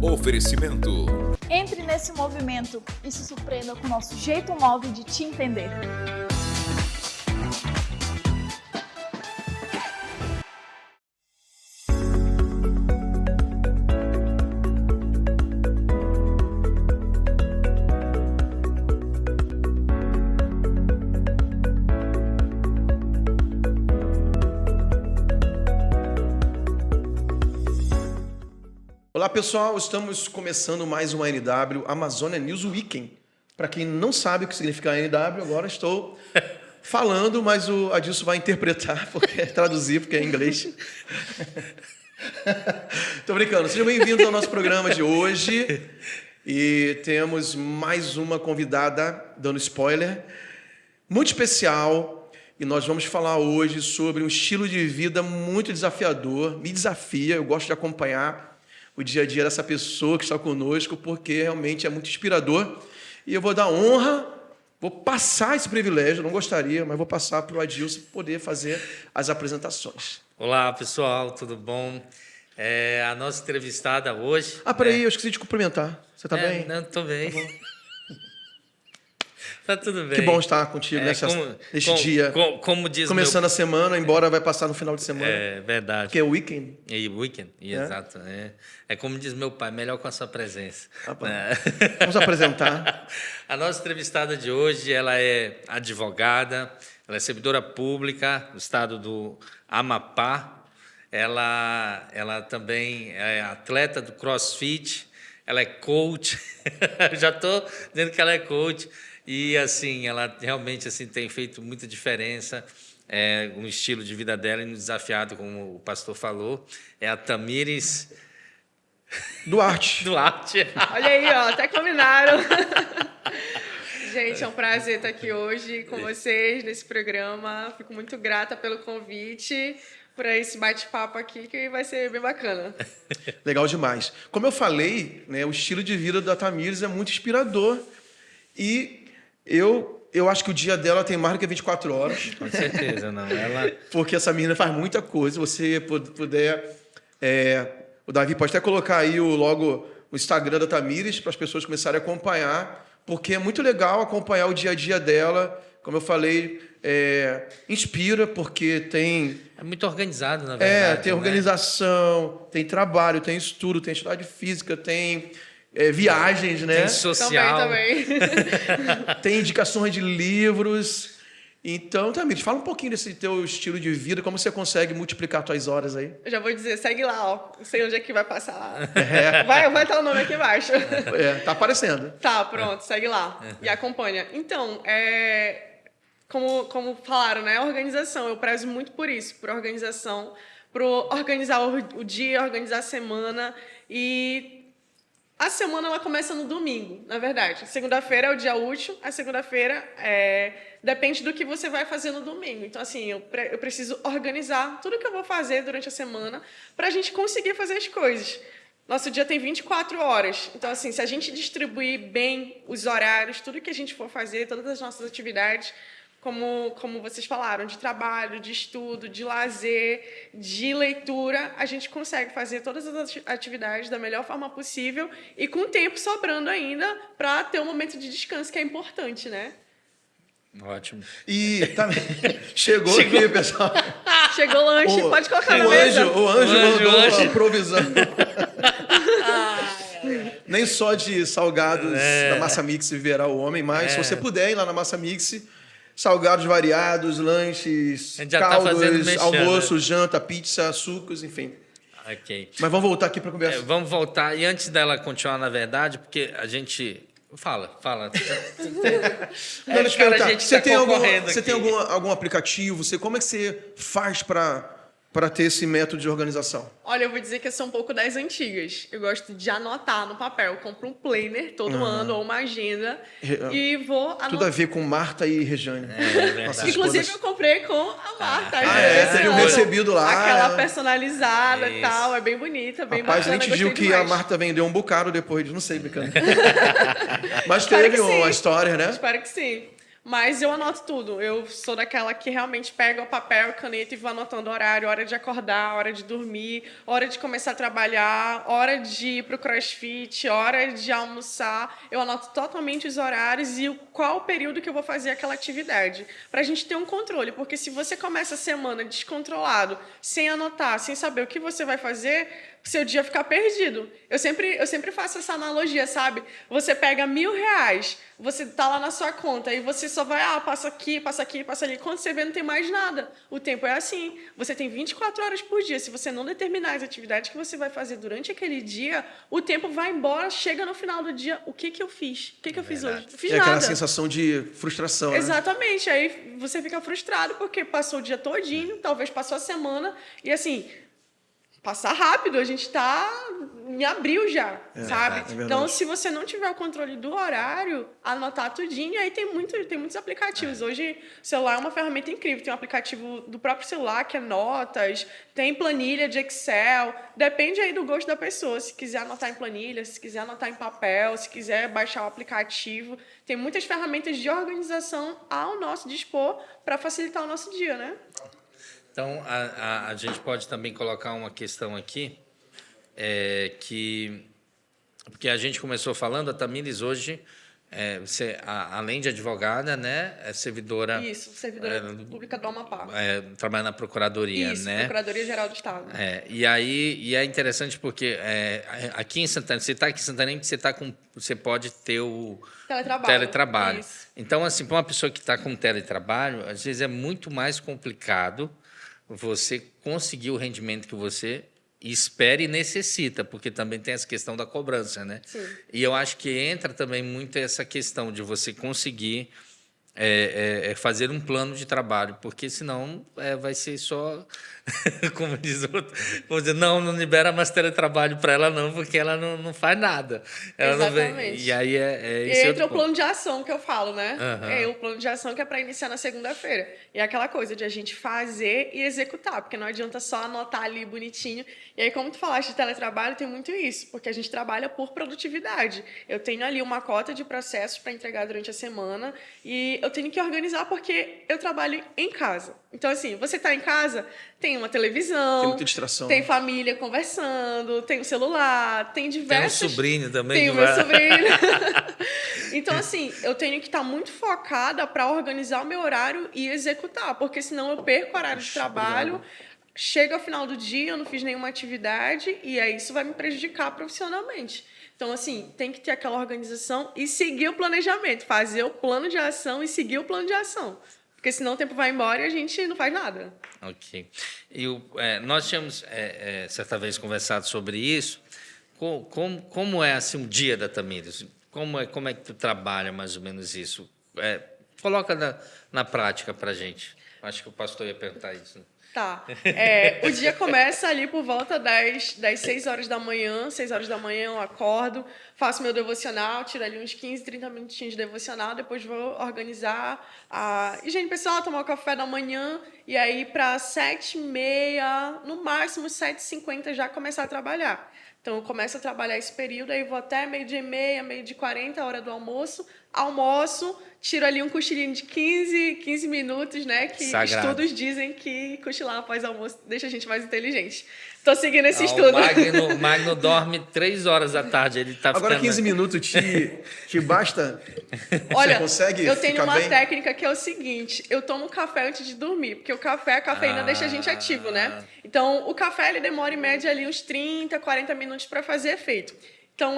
Oferecimento. Entre nesse movimento e se surpreenda com o nosso jeito móvel de te entender. Olá pessoal, estamos começando mais uma ANW, Amazônia News Weekend. Para quem não sabe o que significa ANW, agora estou falando, mas o Adilson vai interpretar, traduzir, porque é em inglês. Estou brincando, sejam bem-vindos ao nosso programa de hoje. E temos mais uma convidada, dando spoiler, muito especial. E nós vamos falar hoje sobre um estilo de vida muito desafiador, me desafia, eu gosto de acompanhar o dia a dia dessa pessoa que está conosco, porque realmente é muito inspirador. E eu vou dar honra, vou passar esse privilégio, não gostaria, mas vou passar para o Adilson poder fazer as apresentações. Olá, pessoal, tudo bom? A nossa entrevistada hoje... Peraí, eu esqueci de cumprimentar. Você está bem? Não, estou bem. Tá tudo bem. Que bom estar contigo neste dia. Como diz começando a semana, embora vai passar no final de semana. É verdade. Que é o weekend. Weekend, exato. É como diz meu pai, melhor com a sua presença. Vamos apresentar. A nossa entrevistada de hoje, ela é advogada, ela é servidora pública do estado do Amapá. Ela também é atleta do CrossFit, ela é coach. Já estou dizendo que ela é coach. E, assim, ela realmente assim, tem feito muita diferença no estilo de vida dela e no desafiado, como o pastor falou. É a Tamires Duarte. Olha aí, ó, até combinaram. Gente, é um prazer estar aqui hoje com vocês nesse programa. Fico muito grata pelo convite para esse bate-papo aqui, que vai ser bem bacana. Legal demais. Como eu falei, né, o estilo de vida da Tamires é muito inspirador. E eu acho que o dia dela tem mais do que 24 horas. Com certeza, não. Porque essa menina faz muita coisa. Se você puder... o Davi pode até colocar aí logo o Instagram da Tamires para as pessoas começarem a acompanhar, porque é muito legal acompanhar o dia a dia dela. Como eu falei, inspira, porque tem... É muito organizado, na verdade. Tem organização, tem trabalho, tem estudo, tem atividade física, tem... viagens, né? Tem social. Também. Tem indicações de livros. Então, Tamires, fala um pouquinho desse teu estilo de vida, como você consegue multiplicar tuas horas aí. Eu já vou dizer, segue lá, ó. Não sei onde é que vai passar. Vai estar o nome aqui embaixo. Tá aparecendo. Tá, pronto, segue lá. E acompanha. Então, como falaram, né? Organização. Eu prezo muito por isso, por organização, por organizar o dia, organizar a semana. E a semana ela começa no domingo, na verdade. Segunda-feira é o dia útil, a segunda-feira depende do que você vai fazer no domingo. Então, assim, eu preciso organizar tudo que eu vou fazer durante a semana para a gente conseguir fazer as coisas. Nosso dia tem 24 horas. Então, assim, se a gente distribuir bem os horários, tudo que a gente for fazer, todas as nossas atividades, como vocês falaram, de trabalho, de estudo, de lazer, de leitura, a gente consegue fazer todas as atividades da melhor forma possível e com tempo sobrando ainda para ter um momento de descanso, que é importante, né? Ótimo. E também chegou aqui, pessoal. Chegou o lanche, pode colocar na mesa. O anjo mandou a provisão. Nem só de salgados da Massa Mix viverá o homem, mas se você puder ir lá na Massa Mix... salgados variados, lanches, caldos, almoço, janta, pizza, sucos, enfim. Ok. Mas vamos voltar aqui para a conversa. Vamos voltar. E antes dela continuar, na verdade, porque a gente... Fala. Não, deixa eu perguntar. Você tem algum aplicativo? Como é que você faz para ter esse método de organização? Olha, eu vou dizer que eu sou um pouco das antigas. Eu gosto de anotar no papel. Eu compro um planner todo ano ou uma agenda e vou anotar. Tudo a ver com Marta e Rejane. Inclusive, eu comprei com a Marta. Teria recebido lá. Aquela personalizada e tal. É bem bonita, bem bacana. Rapaz, a gente viu que a Marta vendeu um bocado depois. Não sei, brincando. Mas teve uma história, né? Espero que sim. Mas eu anoto tudo. Eu sou daquela que realmente pega o papel, caneta e vou anotando horário, hora de acordar, hora de dormir, hora de começar a trabalhar, hora de ir pro CrossFit, hora de almoçar. Eu anoto totalmente os horários e qual o período que eu vou fazer aquela atividade. Pra gente ter um controle, porque se você começa a semana descontrolado, sem anotar, sem saber o que você vai fazer, seu dia fica perdido. Eu sempre faço essa analogia, sabe? Você pega R$1.000, você tá lá na sua conta e você só vai, passa aqui, passa ali. Quando você vê, não tem mais nada. O tempo é assim. Você tem 24 horas por dia. Se você não determinar as atividades que você vai fazer durante aquele dia, o tempo vai embora, chega no final do dia. O que eu fiz? O que eu fiz hoje? Não fiz É nada. aquela sensação de frustração, né? Exatamente. Aí você fica frustrado porque passou o dia todinho, talvez passou a semana, e assim, passar rápido, a gente tá em abril já, sabe? verdade. Então, se você não tiver o controle do horário, anotar tudinho, aí tem muitos aplicativos. Hoje, o celular é uma ferramenta incrível. Tem um aplicativo do próprio celular, que é Notas, tem planilha de Excel, depende aí do gosto da pessoa. Se quiser anotar em planilha, se quiser anotar em papel, se quiser baixar o aplicativo. Tem muitas ferramentas de organização ao nosso dispor para facilitar o nosso dia, né? Então, a gente pode também colocar uma questão aqui, porque a gente começou falando, a Tamires hoje, além de advogada, né, é servidora... Isso, servidora pública do Amapá. Trabalha na Procuradoria, Isso, né? Procuradoria-Geral do Estado. E é interessante porque aqui em Santana, você está aqui em Santarém, você pode ter o teletrabalho. Isso. Então, assim, para uma pessoa que está com teletrabalho, às vezes é muito mais complicado você conseguir o rendimento que você espera e necessita, porque também tem essa questão da cobrança, né? Sim. E eu acho que entra também muito essa questão de você conseguir fazer um plano de trabalho, porque senão vai ser só, como diz o outro, vou dizer, não libera mais teletrabalho para ela não, porque ela não faz nada. Ela Exatamente. não vem, e aí E entra o plano de ação que eu falo, né? Uhum. O plano de ação que é para iniciar na segunda-feira. E é aquela coisa de a gente fazer e executar, porque não adianta só anotar ali bonitinho. E aí, como tu falaste de teletrabalho, tem muito isso, porque a gente trabalha por produtividade. Eu tenho ali uma cota de processos para entregar durante a semana e eu tenho que organizar porque eu trabalho em casa. Então, assim, você está em casa, tem uma televisão... Tem muita distração. Tem família conversando, tem o celular, tem diversos... Tem um sobrinho também. Tem o meu sobrinho. Então, assim, eu tenho que estar muito focada para organizar o meu horário e executar, porque senão eu perco o horário de trabalho, chega ao final do dia, eu não fiz nenhuma atividade e aí isso vai me prejudicar profissionalmente. Então, assim, tem que ter aquela organização e seguir o planejamento, fazer o plano de ação e seguir o plano de ação. Porque senão o tempo vai embora e a gente não faz nada. Ok. E nós tínhamos, certa vez, conversado sobre isso. Como é assim, um dia da Tamires? Como é que tu trabalha mais ou menos isso? Coloca na prática para a gente. Acho que o pastor ia perguntar isso, né? Tá. O dia começa ali por volta das 6 horas da manhã. 6 horas da manhã eu acordo, faço meu devocional, tiro ali uns 15, 30 minutinhos de devocional, depois vou organizar a higiene pessoal, tomar o café da manhã, e aí para 7h30, no máximo 7h50 já começar a trabalhar. Então, eu começo a trabalhar esse período, aí vou até 12h30, 12h40, a hora do almoço. Almoço, tiro ali um cochilinho de 15 minutos, né? Que Sagrado. Estudos dizem que cochilar após almoço deixa a gente mais inteligente. Estou seguindo esse estudo. O Magno dorme 3 horas da tarde. Ele tá Agora, 15 minutos te basta? Olha, você consegue eu tenho ficar uma bem? técnica que é o seguinte: eu tomo café antes de dormir, porque a cafeína deixa a gente ativo, né? Então, o café ele demora em média ali uns 30, 40 minutos para fazer efeito. Então,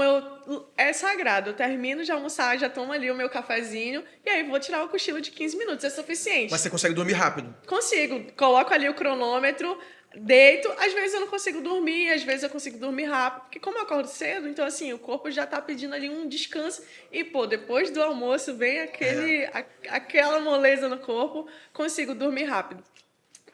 é sagrado. Eu termino de almoçar, já tomo ali o meu cafezinho e aí vou tirar o cochilo de 15 minutos. É suficiente. Mas você consegue dormir rápido? Consigo. Coloco ali o cronômetro, deito. Às vezes eu não consigo dormir, às vezes eu consigo dormir rápido. Porque como eu acordo cedo, então assim, o corpo já está pedindo ali um descanso. E, depois do almoço vem aquela moleza no corpo, consigo dormir rápido.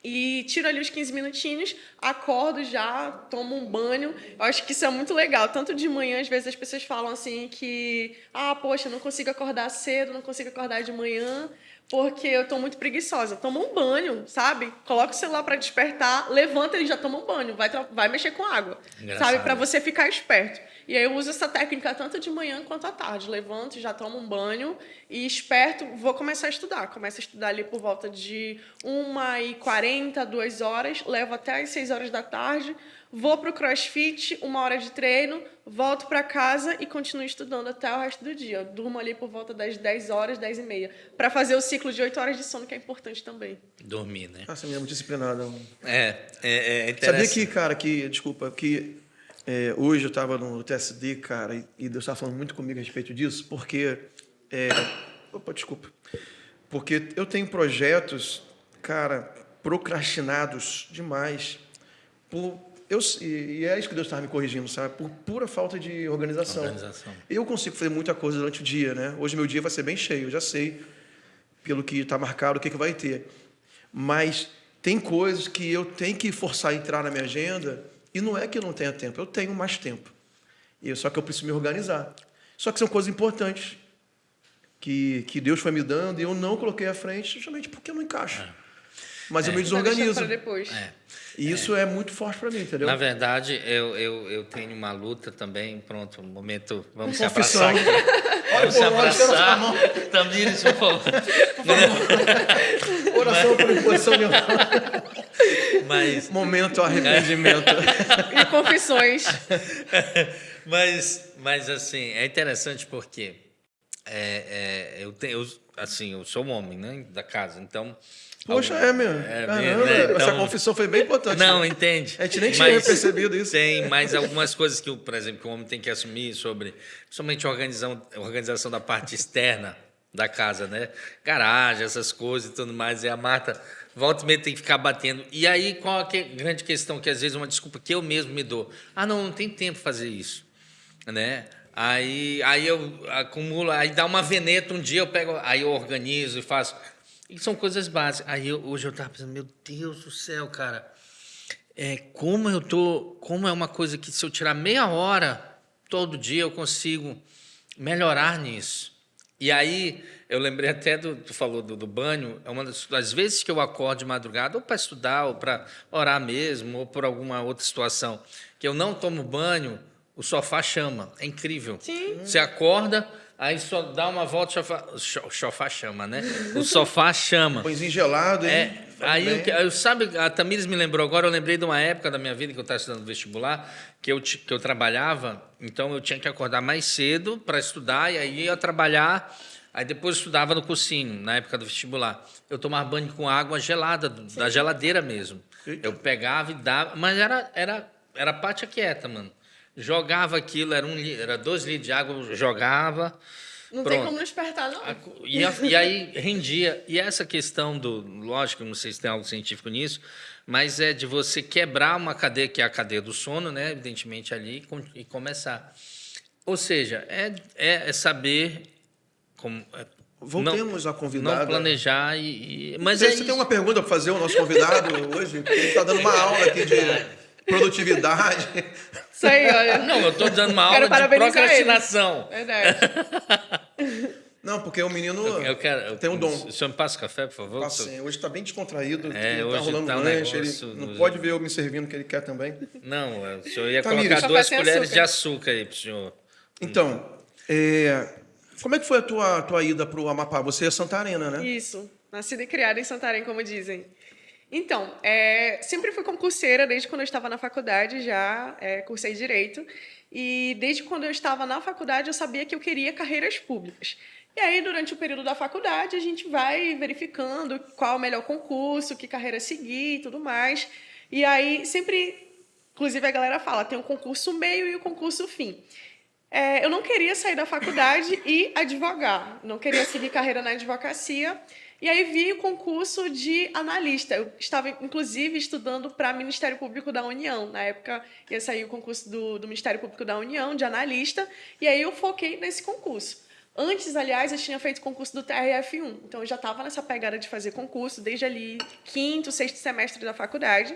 E tiro ali os 15 minutinhos, acordo já, tomo um banho. Eu acho que isso é muito legal. Tanto de manhã, às vezes as pessoas falam assim que... poxa, não consigo acordar cedo, não consigo acordar de manhã, porque eu estou muito preguiçosa. Toma um banho, sabe? Coloca o celular para despertar, levanta e já toma um banho. Vai mexer com água, Engraçado. sabe? Para você ficar esperto. E aí eu uso essa técnica tanto de manhã quanto à tarde. Levanto, já tomo um banho e esperto, vou começar a estudar. Começo a estudar ali por volta de 1h40, 2h, levo até as 6 horas da tarde, vou para o CrossFit, 1 hora de treino, volto para casa e continuo estudando até o resto do dia. Durmo ali por volta das 10 horas, 10h30, para fazer o ciclo de 8 horas de sono, que é importante também. Dormir, né? Nossa, minha é muito disciplinada. É interessante. Sabia que, cara, hoje eu estava no TSD, cara, e Deus estava falando muito comigo a respeito disso, porque... desculpa. Porque eu tenho projetos, cara, procrastinados demais, e é isso que Deus estava me corrigindo, sabe? Por pura falta de organização. Eu consigo fazer muita coisa durante o dia, né? Hoje meu dia vai ser bem cheio, eu já sei, pelo que está marcado, o que vai ter. Mas tem coisas que eu tenho que forçar a entrar na minha agenda, e não é que eu não tenha tempo, eu tenho mais tempo. Só que eu preciso me organizar. Só que são coisas importantes que Deus foi me dando e eu não coloquei à frente justamente porque eu não encaixo. Mas eu me desorganizo. Para depois. E isso é muito forte para mim, entendeu? Na verdade, eu tenho uma luta também. Pronto, um momento. Vamos se Confissão. abraçar. Vamos se abraçar. Tamires, por favor. Oração por imposição de Mas, momento arrependimento. E confissões. mas assim, é interessante porque eu sou um homem, né, da casa, então... Poxa, meu. Caramba, né? Então, essa confissão foi bem importante. Não, entende? A gente nem tinha percebido isso. Tem mais algumas coisas que, por exemplo, que o homem tem que assumir sobre, principalmente a organização da parte externa da casa, né? Garagem, essas coisas e tudo mais. E a Marta, volta e meia, tem que ficar batendo. E aí, qual a grande questão, que às vezes é uma desculpa que eu mesmo me dou? Não tem tempo para fazer isso, né? Aí eu acumulo, aí dá uma veneta, um dia eu pego, aí eu organizo e faço... E são coisas básicas. Hoje eu estava pensando, meu Deus do céu, cara, como é uma coisa que se eu tirar meia hora todo dia eu consigo melhorar nisso. E aí eu lembrei até tu falou do banho, é uma das vezes que eu acordo de madrugada, ou para estudar, ou para orar mesmo, ou por alguma outra situação, que eu não tomo banho, o sofá chama. É incrível. Sim. Você acorda... Aí só dá uma volta, o sofá chama, né? O sofá chama. Pãozinho gelado, hein? Aí, sabe, a Tamires me lembrou agora, eu lembrei de uma época da minha vida que eu estava estudando vestibular, que eu trabalhava, então eu tinha que acordar mais cedo para estudar, e aí ia trabalhar, aí depois eu estudava no cursinho, na época do vestibular. Eu tomava banho com água gelada, da geladeira mesmo. Eita. Eu pegava e dava, mas era pátia quieta, mano. Jogava aquilo, era 2 litros de água, eu jogava. Não pronto. tem como não despertar, não. E aí rendia. E essa questão lógico, não sei se tem algo científico nisso, mas é de você quebrar uma cadeia, que é a cadeia do sono, né? Evidentemente, ali, e começar. Ou seja, é saber como. Voltemos à convidada. Não planejar mas você tem uma pergunta para fazer ao nosso convidado hoje? Ele está dando uma aula aqui de produtividade. Isso aí, olha. Não, eu estou dando uma aula de procrastinação. Verdade. Não, porque o menino eu tem um dom. O senhor me passa café, por favor? Hoje está bem descontraído, hoje está rolando tá lanche, negócio, ele não pode ver eu me servindo, que ele quer também. Não, o senhor ia Tamires, colocar 2 sem colheres açúcar. de açúcar aí para o senhor. Então, como é que foi a tua ida para o Amapá? Você é santarena, né? Isso. Nascida e criada em Santarém, como dizem. Então, sempre fui concurseira, desde quando eu estava na faculdade, já cursei Direito. E desde quando eu estava na faculdade, eu sabia que eu queria carreiras públicas. E aí, durante o período da faculdade, a gente vai verificando qual é o melhor concurso, que carreira seguir e tudo mais. E aí, sempre, inclusive a galera fala, tem o concurso meio e o concurso fim. Eu não queria sair da faculdade e advogar, não queria seguir carreira na advocacia. E aí vi o concurso de analista. Eu estava, inclusive, estudando para o Ministério Público da União. Na época, ia sair o concurso do Ministério Público da União, de analista, e aí eu foquei nesse concurso. Antes, aliás, eu tinha feito concurso do TRF1, então eu já estava nessa pegada de fazer concurso, desde ali 5º, 6º semestre da faculdade.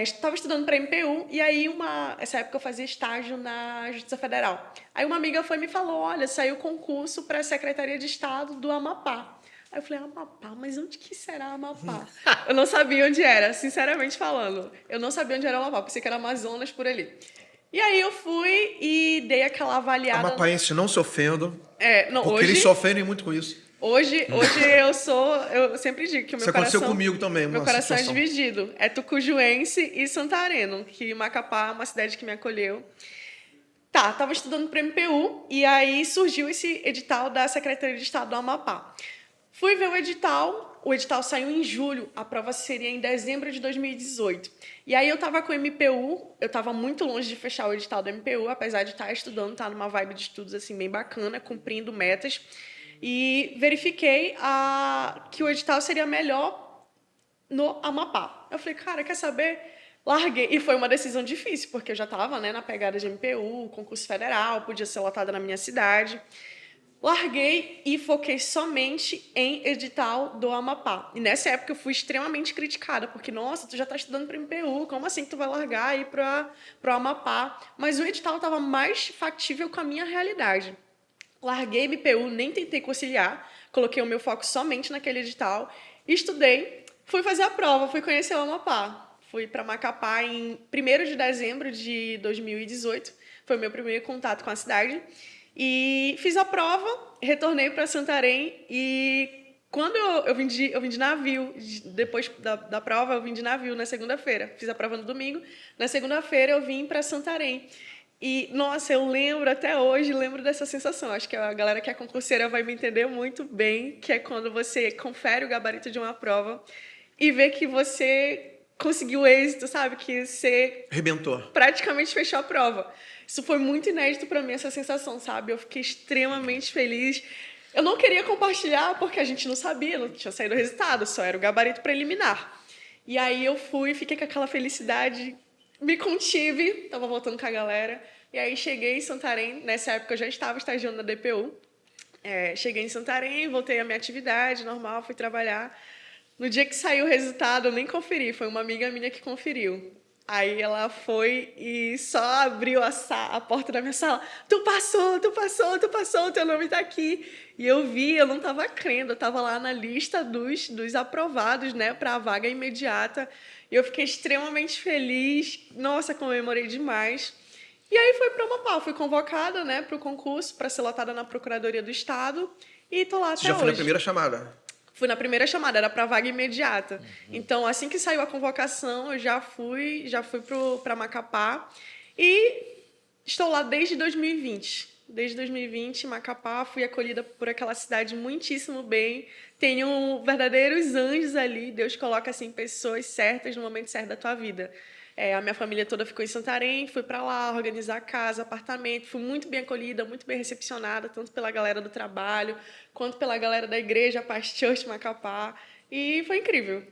Estava estudando para MPU, e aí, essa época, eu fazia estágio na Justiça Federal. Aí uma amiga foi e me falou, olha, saiu concurso para a Secretaria de Estado do Amapá. Aí eu falei, Amapá, mas onde que será Amapá? Eu não sabia onde era, sinceramente falando. Eu não sabia onde era o Amapá, pensei que era Amazonas por ali. E aí eu fui e dei aquela avaliada. Amapaense, não se ofendam, Não, porque hoje, eles se ofendem muito com isso. hoje eu sempre digo que o meu Isso aconteceu coração... comigo também, Meu uma coração situação. é dividido. É tucujuense e santareno, que Macapá é uma cidade que me acolheu. Tá, tava estudando para MPU e aí surgiu esse edital da Secretaria de Estado do Amapá. Fui ver o edital saiu em julho, a prova seria em dezembro de 2018. E aí eu tava com o MPU, eu tava muito longe de fechar o edital do MPU, apesar de estar estudando, estar numa vibe de estudos assim bem bacana, cumprindo metas. E verifiquei que o edital seria melhor no Amapá. Eu falei, cara, quer saber? Larguei. E foi uma decisão difícil, porque eu já estava, né, na pegada de MPU, concurso federal, podia ser lotada na minha cidade. Larguei e foquei somente em edital do Amapá. E nessa época eu fui extremamente criticada, porque, nossa, tu já está estudando para MPU, como assim que tu vai largar e ir para o Amapá? Mas o edital estava mais factível com a minha realidade. Larguei MPU, nem tentei conciliar, coloquei o meu foco somente naquele edital, estudei, fui fazer a prova, fui conhecer o Amapá. Fui para Macapá em 1º de dezembro de 2018, foi o meu primeiro contato com a cidade. E fiz a prova, retornei para Santarém e quando eu vim de navio, depois da prova eu vim de navio na segunda-feira. Fiz a prova no domingo, na segunda-feira eu vim para Santarém. E, nossa, eu lembro até hoje, lembro dessa sensação. Acho que a galera que é concurseira vai me entender muito bem, que é quando você confere o gabarito de uma prova e vê que você conseguiu êxito, sabe? Que você Arrebentou. praticamente fechou a prova. Isso foi muito inédito para mim, essa sensação, sabe? Eu fiquei extremamente feliz. Eu não queria compartilhar porque a gente não sabia, não tinha saído o resultado, só era o gabarito preliminar. E aí eu fui, fiquei com aquela felicidade, me contive, estava voltando com a galera. E aí cheguei em Santarém, nessa época eu já estava estagiando na DPU. Cheguei em Santarém, voltei à minha atividade normal, fui trabalhar. No dia que saiu o resultado, eu nem conferi, foi uma amiga minha que conferiu. Aí ela foi e só abriu a porta da minha sala. Tu passou, o teu nome tá aqui. E eu vi, eu não estava crendo, eu estava lá na lista dos aprovados, né, para a vaga imediata. E eu fiquei extremamente feliz, nossa, comemorei demais. E aí foi para o Amapá, fui convocada, né, para o concurso, para ser lotada na Procuradoria do Estado. E tô lá até hoje. Você já foi na primeira chamada? Fui na primeira chamada, era para vaga imediata. Então, assim que saiu a convocação, eu já fui para Macapá e estou lá desde 2020. Desde 2020, Macapá, fui acolhida por aquela cidade muitíssimo bem. Tenho verdadeiros anjos ali. Deus coloca assim pessoas certas no momento certo da tua vida. A minha família toda ficou em Santarém, fui para lá organizar casa, apartamento, fui muito bem acolhida, muito bem recepcionada, tanto pela galera do trabalho, quanto pela galera da igreja, Paz Church Macapá, e foi incrível.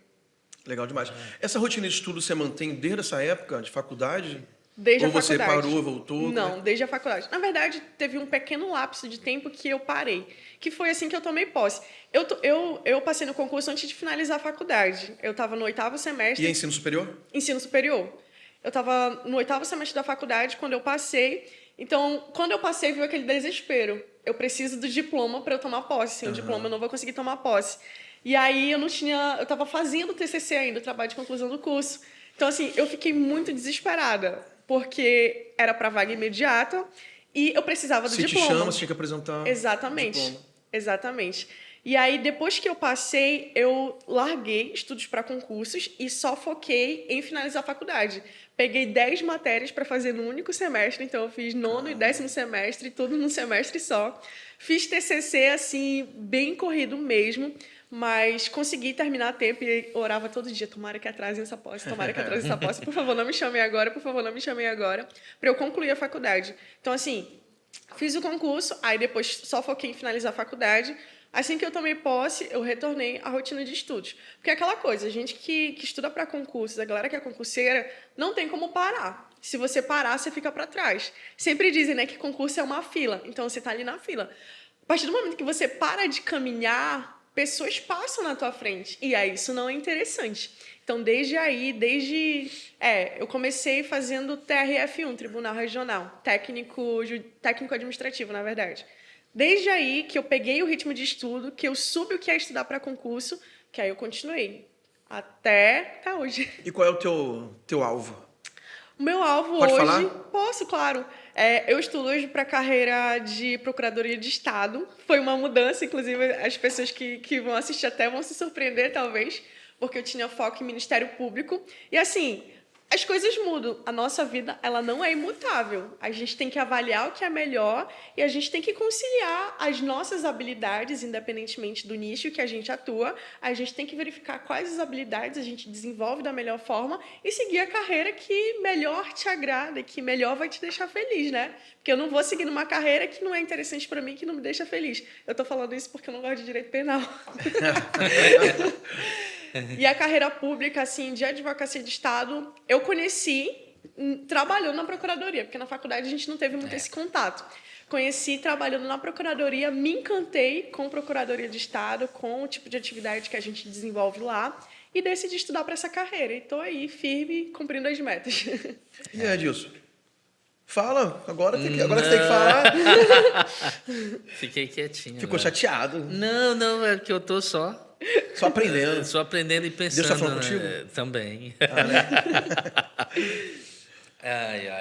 Legal demais. Essa rotina de estudo você mantém desde essa época de faculdade? Desde Ou a faculdade. você parou, voltou? Não, desde a faculdade. Na verdade, teve um pequeno lapso de tempo que eu parei, que foi assim que eu tomei posse. Eu passei no concurso antes de finalizar a faculdade. Eu estava no 8º semestre. E ensino superior? Ensino superior. Eu estava no 8º semestre da faculdade quando eu passei. Então, quando eu passei, veio aquele desespero. Eu preciso do diploma para eu tomar posse. Sem o diploma, eu não vou conseguir tomar posse. E aí, eu estava fazendo o TCC ainda, o trabalho de conclusão do curso. Então, assim, eu fiquei muito desesperada, porque era para vaga imediata e eu precisava do diploma. Se te chama, você tinha que apresentar. Exatamente. Diploma. Exatamente. E aí, depois que eu passei, eu larguei estudos para concursos e só foquei em finalizar a faculdade. Peguei 10 matérias para fazer no único semestre, então eu fiz 9º e 10º semestre, tudo num semestre só. Fiz TCC, assim, bem corrido mesmo, mas consegui terminar a tempo e orava todo dia, tomara que atrasem essa posse, por favor, não me chamem agora, para eu concluir a faculdade. Então, assim, fiz o concurso, aí depois só foquei em finalizar a faculdade. Assim que eu tomei posse, eu retornei à rotina de estudos. Porque é aquela coisa, a gente que estuda para concursos, a galera que é concurseira, não tem como parar. Se você parar, você fica para trás. Sempre dizem, né, que concurso é uma fila, então você está ali na fila. A partir do momento que você para de caminhar, pessoas passam na tua frente. E aí isso não é interessante. Então, desde aí, eu comecei fazendo TRF1, Tribunal Regional, técnico administrativo, na verdade. Desde aí que eu peguei o ritmo de estudo, que eu soube o que é estudar para concurso, que aí eu continuei. Até hoje. E qual é o teu alvo? O meu alvo Pode hoje... falar? Posso, claro. Eu estudo hoje para a carreira de Procuradoria de Estado. Foi uma mudança, inclusive as pessoas que vão assistir até vão se surpreender, talvez, porque eu tinha foco em Ministério Público. E assim, as coisas mudam. A nossa vida, ela não é imutável. A gente tem que avaliar o que é melhor e a gente tem que conciliar as nossas habilidades, independentemente do nicho que a gente atua. A gente tem que verificar quais as habilidades a gente desenvolve da melhor forma e seguir a carreira que melhor te agrada, que melhor vai te deixar feliz, né? Porque eu não vou seguir numa carreira que não é interessante para mim, que não me deixa feliz. Eu tô falando isso porque eu não gosto de direito penal. E a carreira pública, assim, de advocacia de Estado, eu conheci trabalhando na Procuradoria, porque na faculdade a gente não teve muito esse contato. Conheci trabalhando na Procuradoria, me encantei com Procuradoria de Estado, com o tipo de atividade que a gente desenvolve lá, e decidi estudar para essa carreira. E estou aí, firme, cumprindo as metas. E aí, Adilson? Fala, agora você tem que falar. Fiquei quietinho. Ficou agora. chateado. Não, é que eu tô só aprendendo. Só aprendendo e pensando. Deus tá falando né? contigo? Também. Né?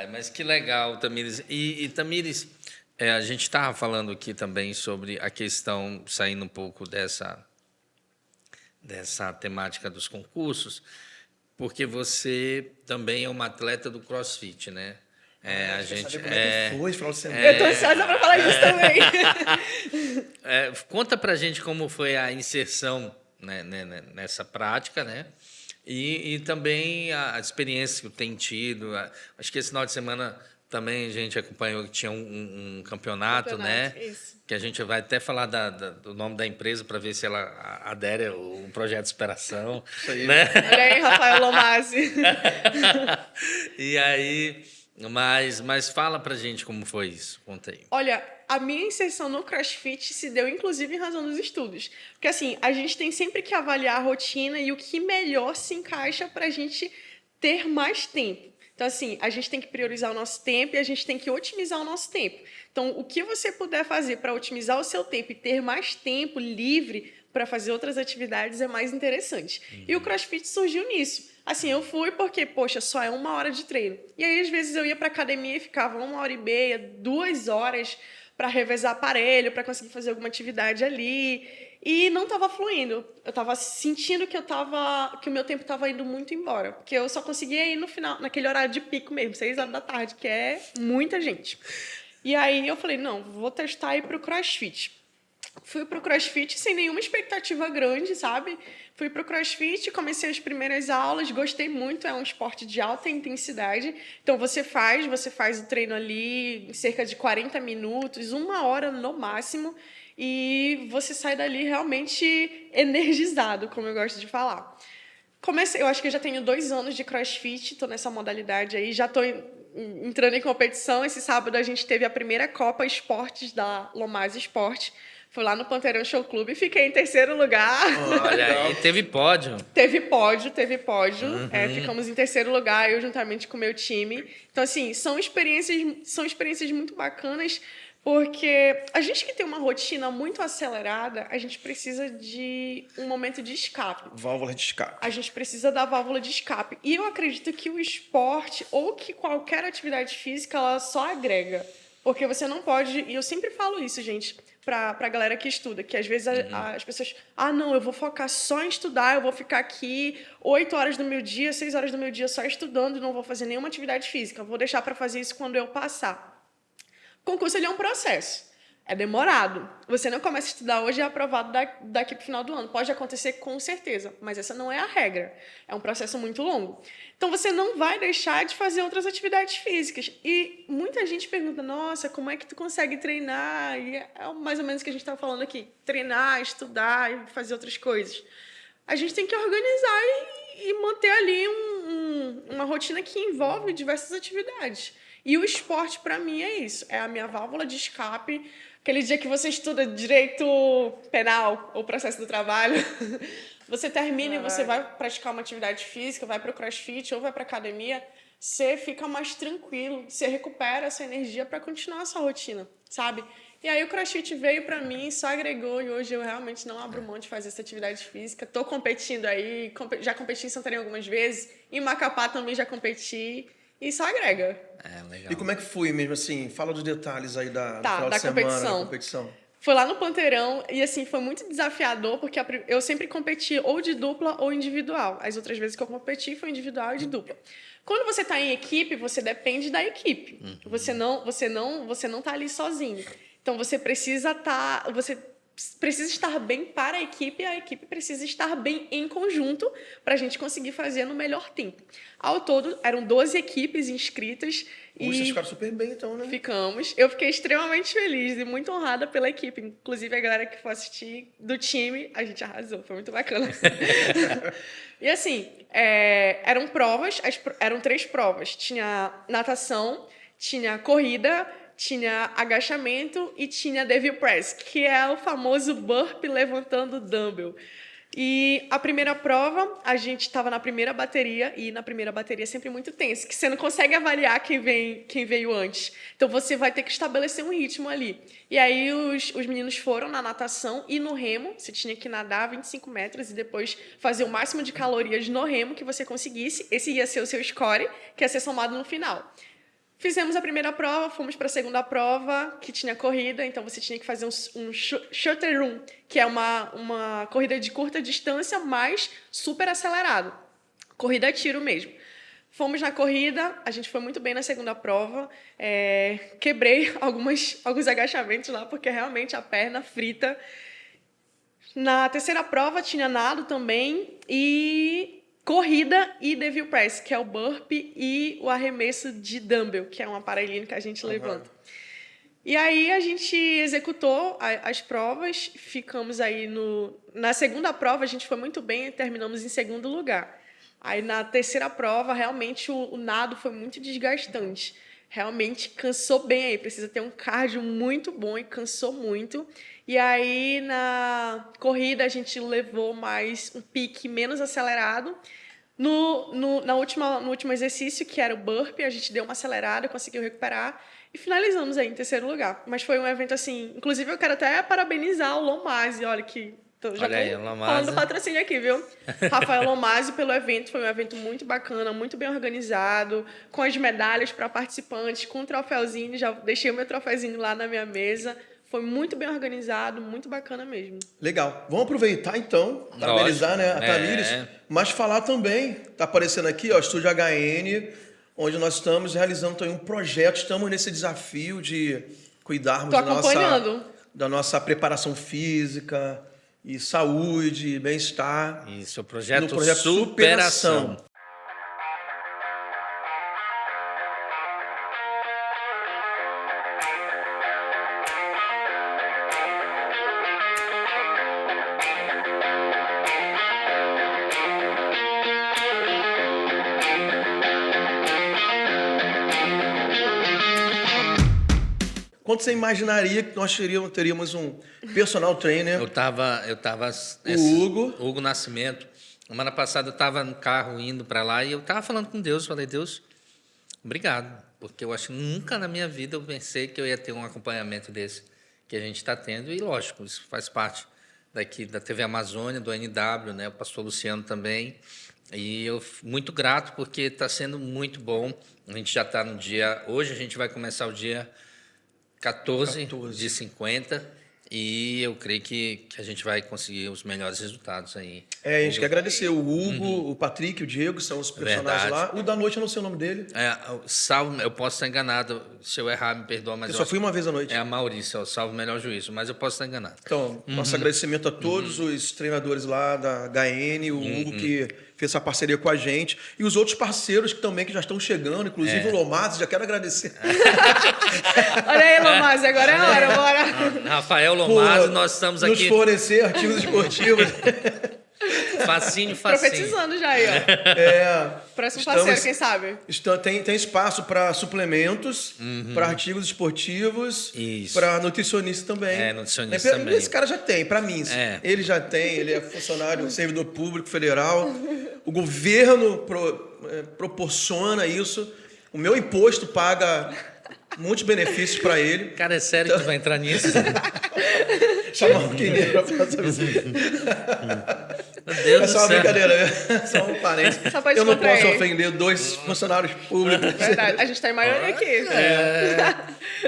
Mas que legal, Tamires. E Tamires, a gente estava falando aqui também sobre a questão, saindo um pouco dessa temática dos concursos, porque você também é uma atleta do CrossFit, né? A gente Foi, final de semana. Eu tô ansiosa para falar disso também. conta pra gente como foi a inserção, né, nessa prática, né? E também a experiência que tem tido. Acho que esse final de semana também a gente acompanhou que tinha um campeonato, né? Isso. Que a gente vai até falar do nome da empresa para ver se ela adere ao projeto Superação. Isso aí. Né? Olha aí, Rafael Lomazzi. E aí, mas fala pra gente como foi isso. Conta aí. Olha, a minha inserção no CrossFit se deu, inclusive, em razão dos estudos. Porque, assim, a gente tem sempre que avaliar a rotina e o que melhor se encaixa para a gente ter mais tempo. Então, assim, a gente tem que priorizar o nosso tempo e a gente tem que otimizar o nosso tempo. Então, o que você puder fazer para otimizar o seu tempo e ter mais tempo livre para fazer outras atividades é mais interessante. E o CrossFit surgiu nisso. Assim, eu fui porque, poxa, só é 1 hora de treino. E aí, às vezes, eu ia para academia e ficava 1h30, 2 horas para revezar aparelho, para conseguir fazer alguma atividade ali. E não estava fluindo. Eu estava sentindo que o meu tempo estava indo muito embora. Porque eu só conseguia ir no final, naquele horário de pico mesmo, 6 horas da tarde, que é muita gente. E aí eu falei, não, vou testar ir para o CrossFit. Fui para o CrossFit sem nenhuma expectativa grande, sabe? Fui para o CrossFit, comecei as primeiras aulas, gostei muito, é um esporte de alta intensidade. Então, você faz o treino ali em cerca de 40 minutos, 1 hora no máximo, e você sai dali realmente energizado, como eu gosto de falar. Eu acho que eu já tenho 2 anos de CrossFit, estou nessa modalidade aí, já estou entrando em competição. Esse sábado a gente teve a primeira Copa Esportes da Lomaz Esporte. Fui lá no Panteirão Show Clube e fiquei em 3º lugar. Olha aí, teve pódio. Teve pódio. Uhum. Ficamos em 3º lugar, eu juntamente com o meu time. Então, assim, são experiências muito bacanas, porque a gente que tem uma rotina muito acelerada, a gente precisa de um momento de escape. Válvula de escape. A gente precisa da válvula de escape. E eu acredito que o esporte, ou que qualquer atividade física, ela só agrega. Porque você não pode... E eu sempre falo isso, gente, pra galera que estuda, que às vezes as pessoas... não, eu vou focar só em estudar, eu vou ficar aqui 8 horas do meu dia, 6 horas do meu dia só estudando, não vou fazer nenhuma atividade física. Vou deixar para fazer isso quando eu passar. O concurso, ele é um processo. É demorado. Você não começa a estudar hoje e é aprovado daqui para o final do ano. Pode acontecer com certeza, mas essa não é a regra. É um processo muito longo. Então, você não vai deixar de fazer outras atividades físicas. E muita gente pergunta, nossa, como é que tu consegue treinar? E é mais ou menos o que a gente está falando aqui. Treinar, estudar e fazer outras coisas. A gente tem que organizar e manter ali uma rotina que envolve diversas atividades. E o esporte, para mim, é isso. É a minha válvula de escape. Aquele dia que você estuda direito penal ou processo do trabalho, você termina e você vai praticar uma atividade física, vai para o CrossFit ou vai para a academia, você fica mais tranquilo, você recupera essa energia para continuar essa rotina, sabe? E aí o CrossFit veio para mim, só agregou, e hoje eu realmente não abro mão de fazer essa atividade física. Estou competindo aí, já competi em Santarém algumas vezes, em Macapá também já competi. e isso agrega. Legal. E como é que foi mesmo assim? Fala dos detalhes aí do Tá, final da de semana, competição. da competição. Foi lá no Panteirão e, assim, foi muito desafiador, porque eu sempre competi ou de dupla ou individual. As outras vezes que eu competi foi individual e de dupla. Quando você está em equipe, você depende da equipe. Você não tá ali sozinho. Então, você precisa estar bem para a equipe precisa estar bem em conjunto para a gente conseguir fazer no melhor tempo. Ao todo, eram 12 equipes inscritas. Vocês ficaram super bem, então, né? Ficamos. Eu fiquei extremamente feliz e muito honrada pela equipe. Inclusive, a galera que foi assistir do time, a gente arrasou. Foi muito bacana. E assim, eram 3 provas. Tinha natação, tinha corrida, tinha agachamento e tinha devil press, que é o famoso burpee levantando dumbbell. E a primeira prova, a gente estava na primeira bateria, e na primeira bateria é sempre muito tenso, que você não consegue avaliar quem veio antes. Então, você vai ter que estabelecer um ritmo ali. E aí, os meninos foram na natação e no remo. Você tinha que nadar 25 metros e depois fazer o máximo de calorias no remo que você conseguisse. Esse ia ser o seu score, que ia ser somado no final. Fizemos a primeira prova, fomos para a segunda prova, que tinha corrida, então você tinha que fazer um shorter run, que é uma corrida de curta distância, mas super acelerado. Corrida a tiro mesmo. Fomos na corrida, a gente foi muito bem na segunda prova, quebrei alguns agachamentos lá, porque realmente a perna frita. Na terceira prova tinha nado também e corrida e devil press, que é o burpee e o arremesso de dumbbell, que é um aparelhinho que a gente levanta. E aí a gente executou as provas, ficamos aí na segunda prova, a gente foi muito bem e terminamos em segundo lugar. Aí na terceira prova, realmente o nado foi muito desgastante. Realmente cansou bem aí, precisa ter um cardio muito bom e cansou muito. E aí, na corrida, a gente levou mais um pique menos acelerado. No último exercício, que era o burpee, a gente deu uma acelerada, conseguiu recuperar e finalizamos aí em terceiro lugar. Mas foi um evento assim... Inclusive, eu quero até parabenizar o Lomazzi, olha que... Já Olha aí, tô Lomazzi. falando do patrocínio aqui, viu? Rafael Lomazzi pelo evento. Foi um evento muito bacana, muito bem organizado, com as medalhas para participantes, com o troféuzinho. Já deixei o meu troféuzinho lá na minha mesa. Foi muito bem organizado, muito bacana mesmo. Legal. Vamos aproveitar, então, parabenizar, né, a Tamires, mas falar também, está aparecendo aqui, ó, Estúdio HN, onde nós estamos realizando também um projeto, estamos nesse desafio de cuidarmos da nossa preparação física e saúde, bem-estar. Isso, o projeto Superação. Quando você imaginaria que nós teríamos um personal trainer? Eu tava Hugo Nascimento. Semana passada eu estava no carro indo para lá e eu estava falando com Deus. Falei, Deus, obrigado. Porque eu acho que nunca na minha vida eu pensei que eu ia ter um acompanhamento desse que a gente está tendo. E, lógico, isso faz parte daqui da TV Amazônia, do NW, né? O pastor Luciano também. E eu muito grato porque está sendo muito bom. A gente já está no dia... Hoje a gente vai começar o dia 14 de 50 e eu creio que a gente vai conseguir os melhores resultados aí. A gente quer agradecer o Hugo, o Patrick, o Diego, que são os personagens lá. O da noite eu não sei o nome dele. Salvo, eu posso estar enganado, se eu errar me perdoa, mas eu só fui uma vez à noite. É a Maurício, o Salvo Melhor Juízo, mas eu posso estar enganado. Então, nosso agradecimento a todos os treinadores lá da HN, o Hugo que fez essa parceria com a gente e os outros parceiros que também que já estão chegando, inclusive o Lomazzi, já quero agradecer. Olha aí, Lomazzi, agora é a hora, bora. Rafael Lomazzi, nós estamos aqui... Nos fornecer artigos esportivos. Facinho. Profetizando já aí, ó. Próximo parceiro, quem sabe? Tem espaço para suplementos, para artigos esportivos, para nutricionista também. Nutricionista também. Esse cara já tem, para mim. Ele já tem, ele é funcionário, servidor público federal. O governo proporciona isso. O meu imposto paga muitos benefícios para ele. Cara, é sério que tu vai entrar nisso? Chamar o Quineiro para fazer isso. Deus É do só uma céu. brincadeira, né? Só um parênteses. Só pra Eu não posso descontrair. ofender 2 funcionários públicos. Verdade. A gente tá em maioria aqui.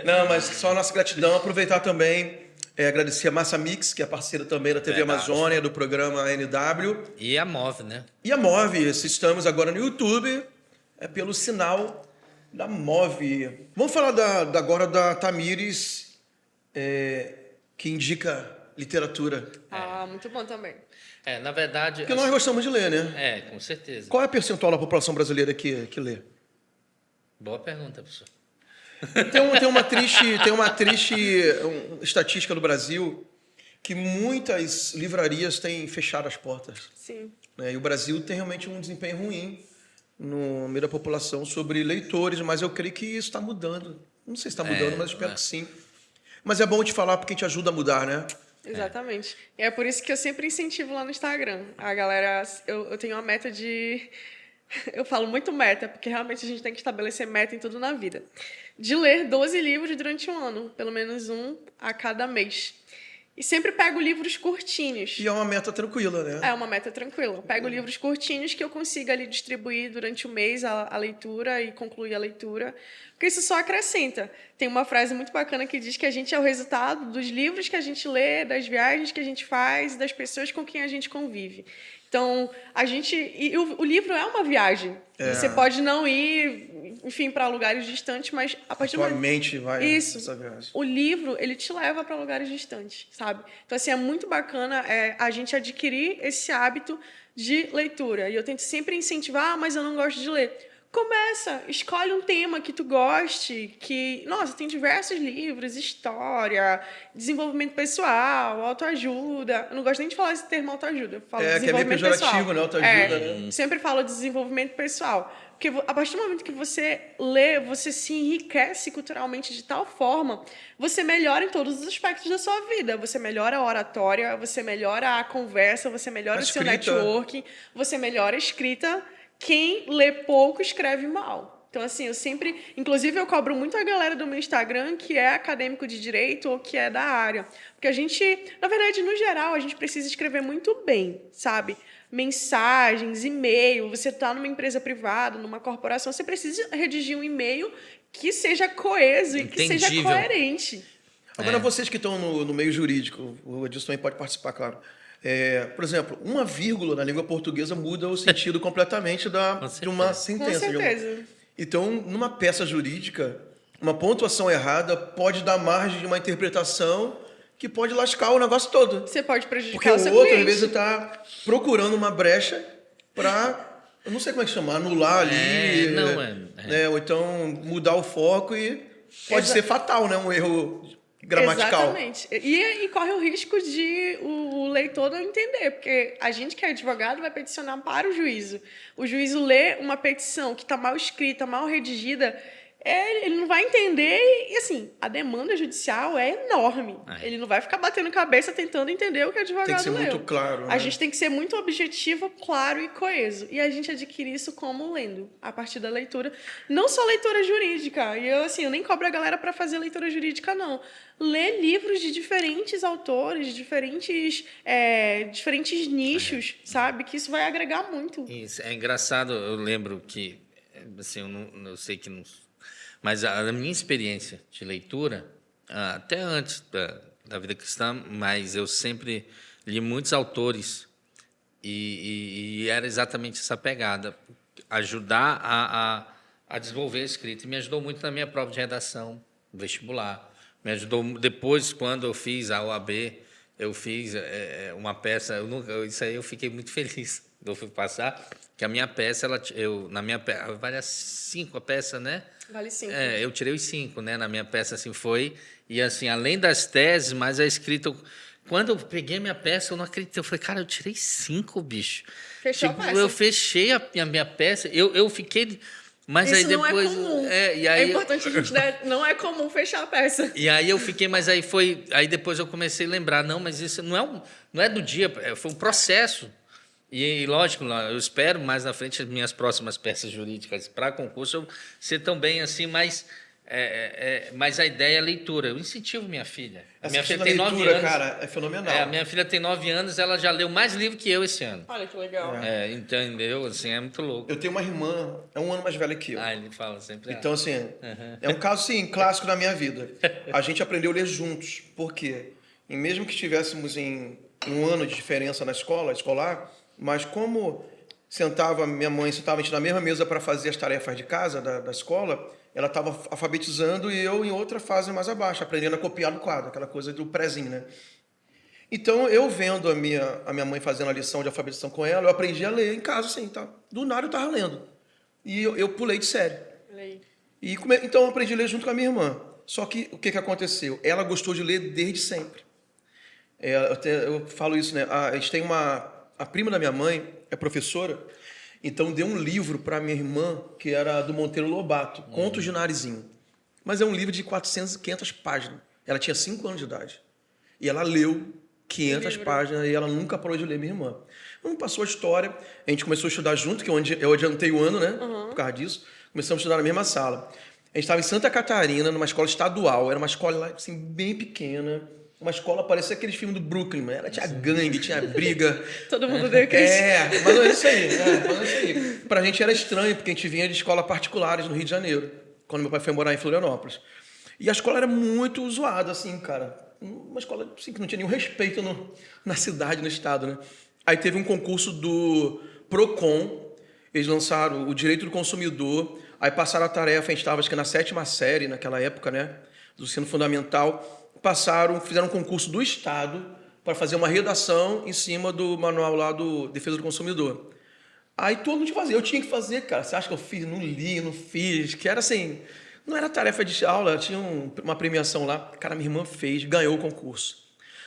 Não, mas só a nossa gratidão. Aproveitar também, agradecer a Massa Mix, que é parceira também da TV Verdade. Amazônia, do programa NW. E a Move, né? E a Move, estamos agora no YouTube, pelo sinal da Move. Vamos falar agora da Tamires, que indica literatura. Ah, muito bom também. Na verdade... Porque nós gostamos de ler, né? Com certeza. Qual é a percentual da população brasileira que lê? Boa pergunta, professor. Tem uma triste estatística do Brasil que muitas livrarias têm fechado as portas. Sim. Né? E o Brasil tem realmente um desempenho ruim no meio da população sobre leitores, mas eu creio que isso está mudando. Não sei se está mudando, mas espero que sim. Mas é bom te falar porque a gente ajuda a mudar, né? Exatamente. E é por isso que eu sempre incentivo lá no Instagram. A galera, eu tenho uma meta de... Eu falo muito meta, porque realmente a gente tem que estabelecer meta em tudo na vida. De ler 12 livros durante um ano, pelo menos um a cada mês. E sempre pego livros curtinhos. E é uma meta tranquila, né? É uma meta tranquila. Pego livros curtinhos que eu consiga ali distribuir durante o mês a leitura e concluir a leitura, porque isso só acrescenta. Tem uma frase muito bacana que diz que a gente é o resultado dos livros que a gente lê, das viagens que a gente faz, das pessoas com quem a gente convive. Então, o livro é uma viagem. Você pode não ir, enfim, para lugares distantes, mas a partir do Tua momento... mente vai nessa viagem. O livro, ele te leva para lugares distantes, sabe? Então, assim, é muito bacana a gente adquirir esse hábito de leitura. E eu tento sempre incentivar, mas eu não gosto de ler. Começa, escolhe um tema que tu goste, nossa, tem diversos livros, história, desenvolvimento pessoal, autoajuda. Eu não gosto nem de falar esse termo autoajuda, eu falo Que é meio desenvolvimento pessoal. pejorativo, né? Autoajuda, né? Sempre falo de desenvolvimento pessoal. Porque a partir do momento que você lê, você se enriquece culturalmente de tal forma, você melhora em todos os aspectos da sua vida. Você melhora a oratória, você melhora a conversa, você melhora o seu networking, você melhora a escrita. Quem lê pouco escreve mal. Então, assim, eu sempre... Inclusive, eu cobro muito a galera do meu Instagram que é acadêmico de direito ou que é da área. Porque a gente, na verdade, no geral, a gente precisa escrever muito bem, sabe? Mensagens, e-mail. Você está numa empresa privada, numa corporação, você precisa redigir um e-mail que seja coeso e que seja coerente. Agora, vocês que estão no meio jurídico, o Edilson também pode participar, claro. Por exemplo, uma vírgula na língua portuguesa muda o sentido completamente de uma sentença. Com certeza. Então, numa peça jurídica, uma pontuação errada pode dar margem de uma interpretação que pode lascar o negócio todo. Você pode prejudicar porque o seu o outro, cliente. às vezes, está procurando uma brecha para, eu não sei como é que chama, anular ali. Ou então mudar o foco e pode ser fatal, né? Um erro gramatical. Exatamente. E corre o risco de o leitor não entender, porque a gente que é advogado vai peticionar para o juízo. O juízo lê uma petição que está mal escrita, mal redigida, ele não vai entender e, assim, a demanda judicial é enorme. Ele não vai ficar batendo cabeça tentando entender o que o advogado leu. Tem que ser muito claro, né? A gente tem que ser muito objetivo, claro e coeso. E a gente adquire isso como lendo, a partir da leitura. Não só leitura jurídica. E eu nem cobro a galera para fazer leitura jurídica, não. Ler livros de diferentes autores, de diferentes nichos, sabe? Que isso vai agregar muito. Isso, é engraçado, eu lembro que, assim, eu sei que não... Mas a minha experiência de leitura, até antes da vida cristã, mas eu sempre li muitos autores e era exatamente essa pegada, ajudar a desenvolver a escrita. E me ajudou muito na minha prova de redação, vestibular. Me ajudou depois, quando eu fiz a OAB, eu fiz uma peça, isso aí eu fiquei muito feliz. Eu fui passar, que a minha peça, na minha peça, vale 5 a peça, né? Vale 5. Eu tirei os 5, né? Na minha peça, assim, foi. E, assim, além das teses, mas a escrita... Quando eu peguei a minha peça, eu não acreditei. Eu falei, cara, eu tirei 5, bicho. Fechou a peça. Eu fechei a minha peça, eu fiquei... Mas isso aí depois... não é comum. E aí, é importante a gente... Não é comum fechar a peça. E aí eu fiquei, mas aí foi... Aí depois eu comecei a lembrar, não, mas isso não é do dia, foi um processo. E, lógico, eu espero mais na frente as minhas próximas peças jurídicas para concurso eu ser também assim, mas Mas a ideia é leitura. Eu incentivo minha filha. A Essa minha questão filha da tem 9 leitura, anos. cara, é fenomenal. A minha filha tem 9 anos, ela já leu mais livro que eu esse ano. Olha que legal. Entendeu? Assim, é muito louco. Eu tenho uma irmã, é um ano mais velha que eu. Ele fala sempre. Então, assim, é um caso, sim, clássico da minha vida. A gente aprendeu a ler juntos. Por quê? E mesmo que estivéssemos em um ano de diferença na escolar, mas como minha mãe sentava a gente na mesma mesa para fazer as tarefas de casa da escola, ela estava alfabetizando e eu em outra fase mais abaixo, aprendendo a copiar no quadro, aquela coisa do prézinho, né? Então, eu vendo a minha mãe fazendo a lição de alfabetização com ela, eu aprendi a ler em casa, assim, tá? Do nada eu estava lendo. E eu pulei de série. Então, eu aprendi a ler junto com a minha irmã. Só que, o que aconteceu? Ela gostou de ler desde sempre. Eu falo isso, né? A gente tem a prima da minha mãe é professora, então deu um livro para minha irmã, que era do Monteiro Lobato, Contos de Narizinho. Mas é um livro de 500 páginas. Ela tinha 5 anos de idade. E ela leu 500 páginas e ela nunca parou de ler, minha irmã. Quando passou a história, a gente começou a estudar junto, que eu adiantei o ano, né? Por causa disso. Começamos a estudar na mesma sala. A gente estava em Santa Catarina, numa escola estadual. Era uma escola assim, bem pequena. Uma escola, parecia aqueles filmes do Brooklyn, né? Ela tinha gangue, tinha briga. Todo mundo deu crescer. Mas não é isso aí. Mas não é isso aí. Pra gente era estranho, porque a gente vinha de escolas particulares no Rio de Janeiro, quando meu pai foi morar em Florianópolis. E a escola era muito zoada, assim, cara. Uma escola assim, que não tinha nenhum respeito na cidade, no estado, né? Aí teve um concurso do Procon, eles lançaram o Direito do Consumidor, aí passaram a tarefa, a gente estava acho que na 7ª série, naquela época, né? Do ensino fundamental. Fizeram um concurso do Estado para fazer uma redação em cima do manual lá do Defesa do Consumidor. Aí todo mundo fazia, eu tinha que fazer, cara. Você acha que eu fiz? Não li, não fiz. Que era assim, não era tarefa de aula, tinha uma premiação lá. Cara, minha irmã fez, ganhou o concurso.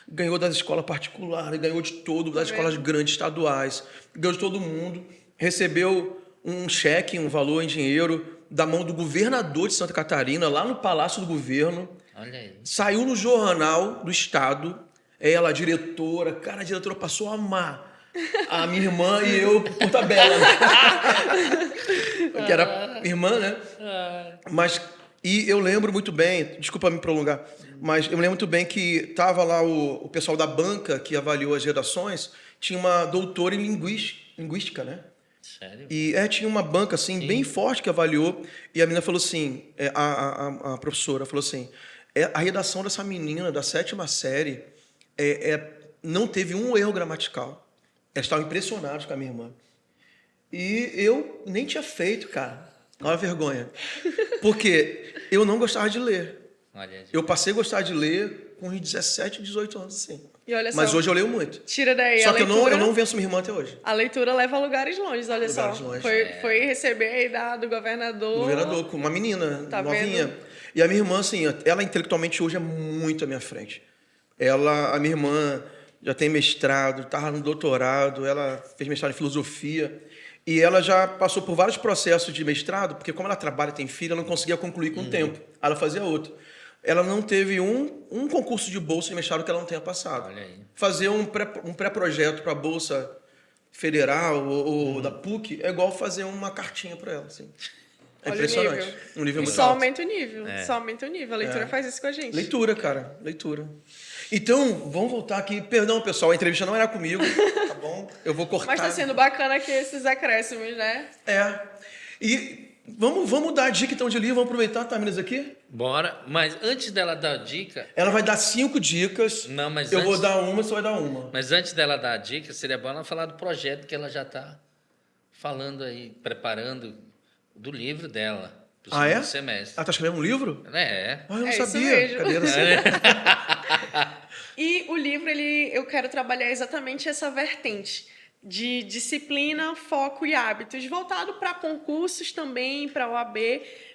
Ganhou das escolas particulares, ganhou de das escolas grandes, estaduais. Ganhou de todo mundo. Recebeu um cheque, um valor em dinheiro, da mão do governador de Santa Catarina, lá no Palácio do Governo. Olha aí. Saiu no jornal do estado, ela, a diretora, cara, a diretora passou a amar a minha irmã e eu por tabela, né? Que era irmã, né? E eu lembro muito bem, desculpa me prolongar, mas eu lembro muito bem que tava lá o pessoal da banca que avaliou as redações, tinha uma doutora em linguística, né? Sério? E tinha uma banca, assim, bem forte que avaliou, e a menina falou assim, a professora falou assim, a redação dessa menina da 7ª série não teve um erro gramatical. Eles estavam impressionados com a minha irmã. E eu nem tinha feito, cara. Olha a vergonha. Porque eu não gostava de ler. Olha, Eu passei a gostar de ler com uns 17, 18 anos, assim. E olha só, Mas hoje eu leio muito. tira daí Só a que leitura. eu não venço minha irmã até hoje. A leitura leva a lugares longes, olha Lugares só. longes. Foi receber aí do governador. O governador, com uma menina Tá novinha. vendo? E a minha irmã, assim, ela intelectualmente hoje é muito à minha frente. A minha irmã já tem mestrado, estava no doutorado, ela fez mestrado em filosofia. E ela já passou por vários processos de mestrado, porque como ela trabalha e tem filha, ela não conseguia concluir com o tempo. Ela fazia outro. Ela não teve um concurso de bolsa de mestrado que ela não tenha passado. Olha aí. Fazer um pré-projeto para a bolsa federal ou da PUC é igual fazer uma cartinha para ela. Assim. É Olha o impressionante. nível. Um nível muito Só alto. aumenta o nível. Só aumenta o nível. A leitura faz isso com a gente. Leitura, cara. Leitura. Então, vamos voltar aqui. Perdão, pessoal, a entrevista não era comigo, tá bom? Eu vou cortar. Mas tá sendo bacana aqui esses acréscimos, né? E vamos dar a dica então de livro, vamos aproveitar, tá, meninas, aqui? Bora. Mas antes dela dar dica... Ela vai dar 5 dicas. Não, mas eu antes... vou dar uma, você vai dar uma. Mas antes dela dar a dica, seria bom ela falar do projeto que ela já está falando aí, preparando do livro dela. Pro segundo semestre. Ela tá escrevendo um livro? É. Ah, eu não É isso sabia. mesmo. Cadê essa? E o livro, eu quero trabalhar exatamente essa vertente de disciplina, foco e hábitos, voltado para concursos também, para a OAB,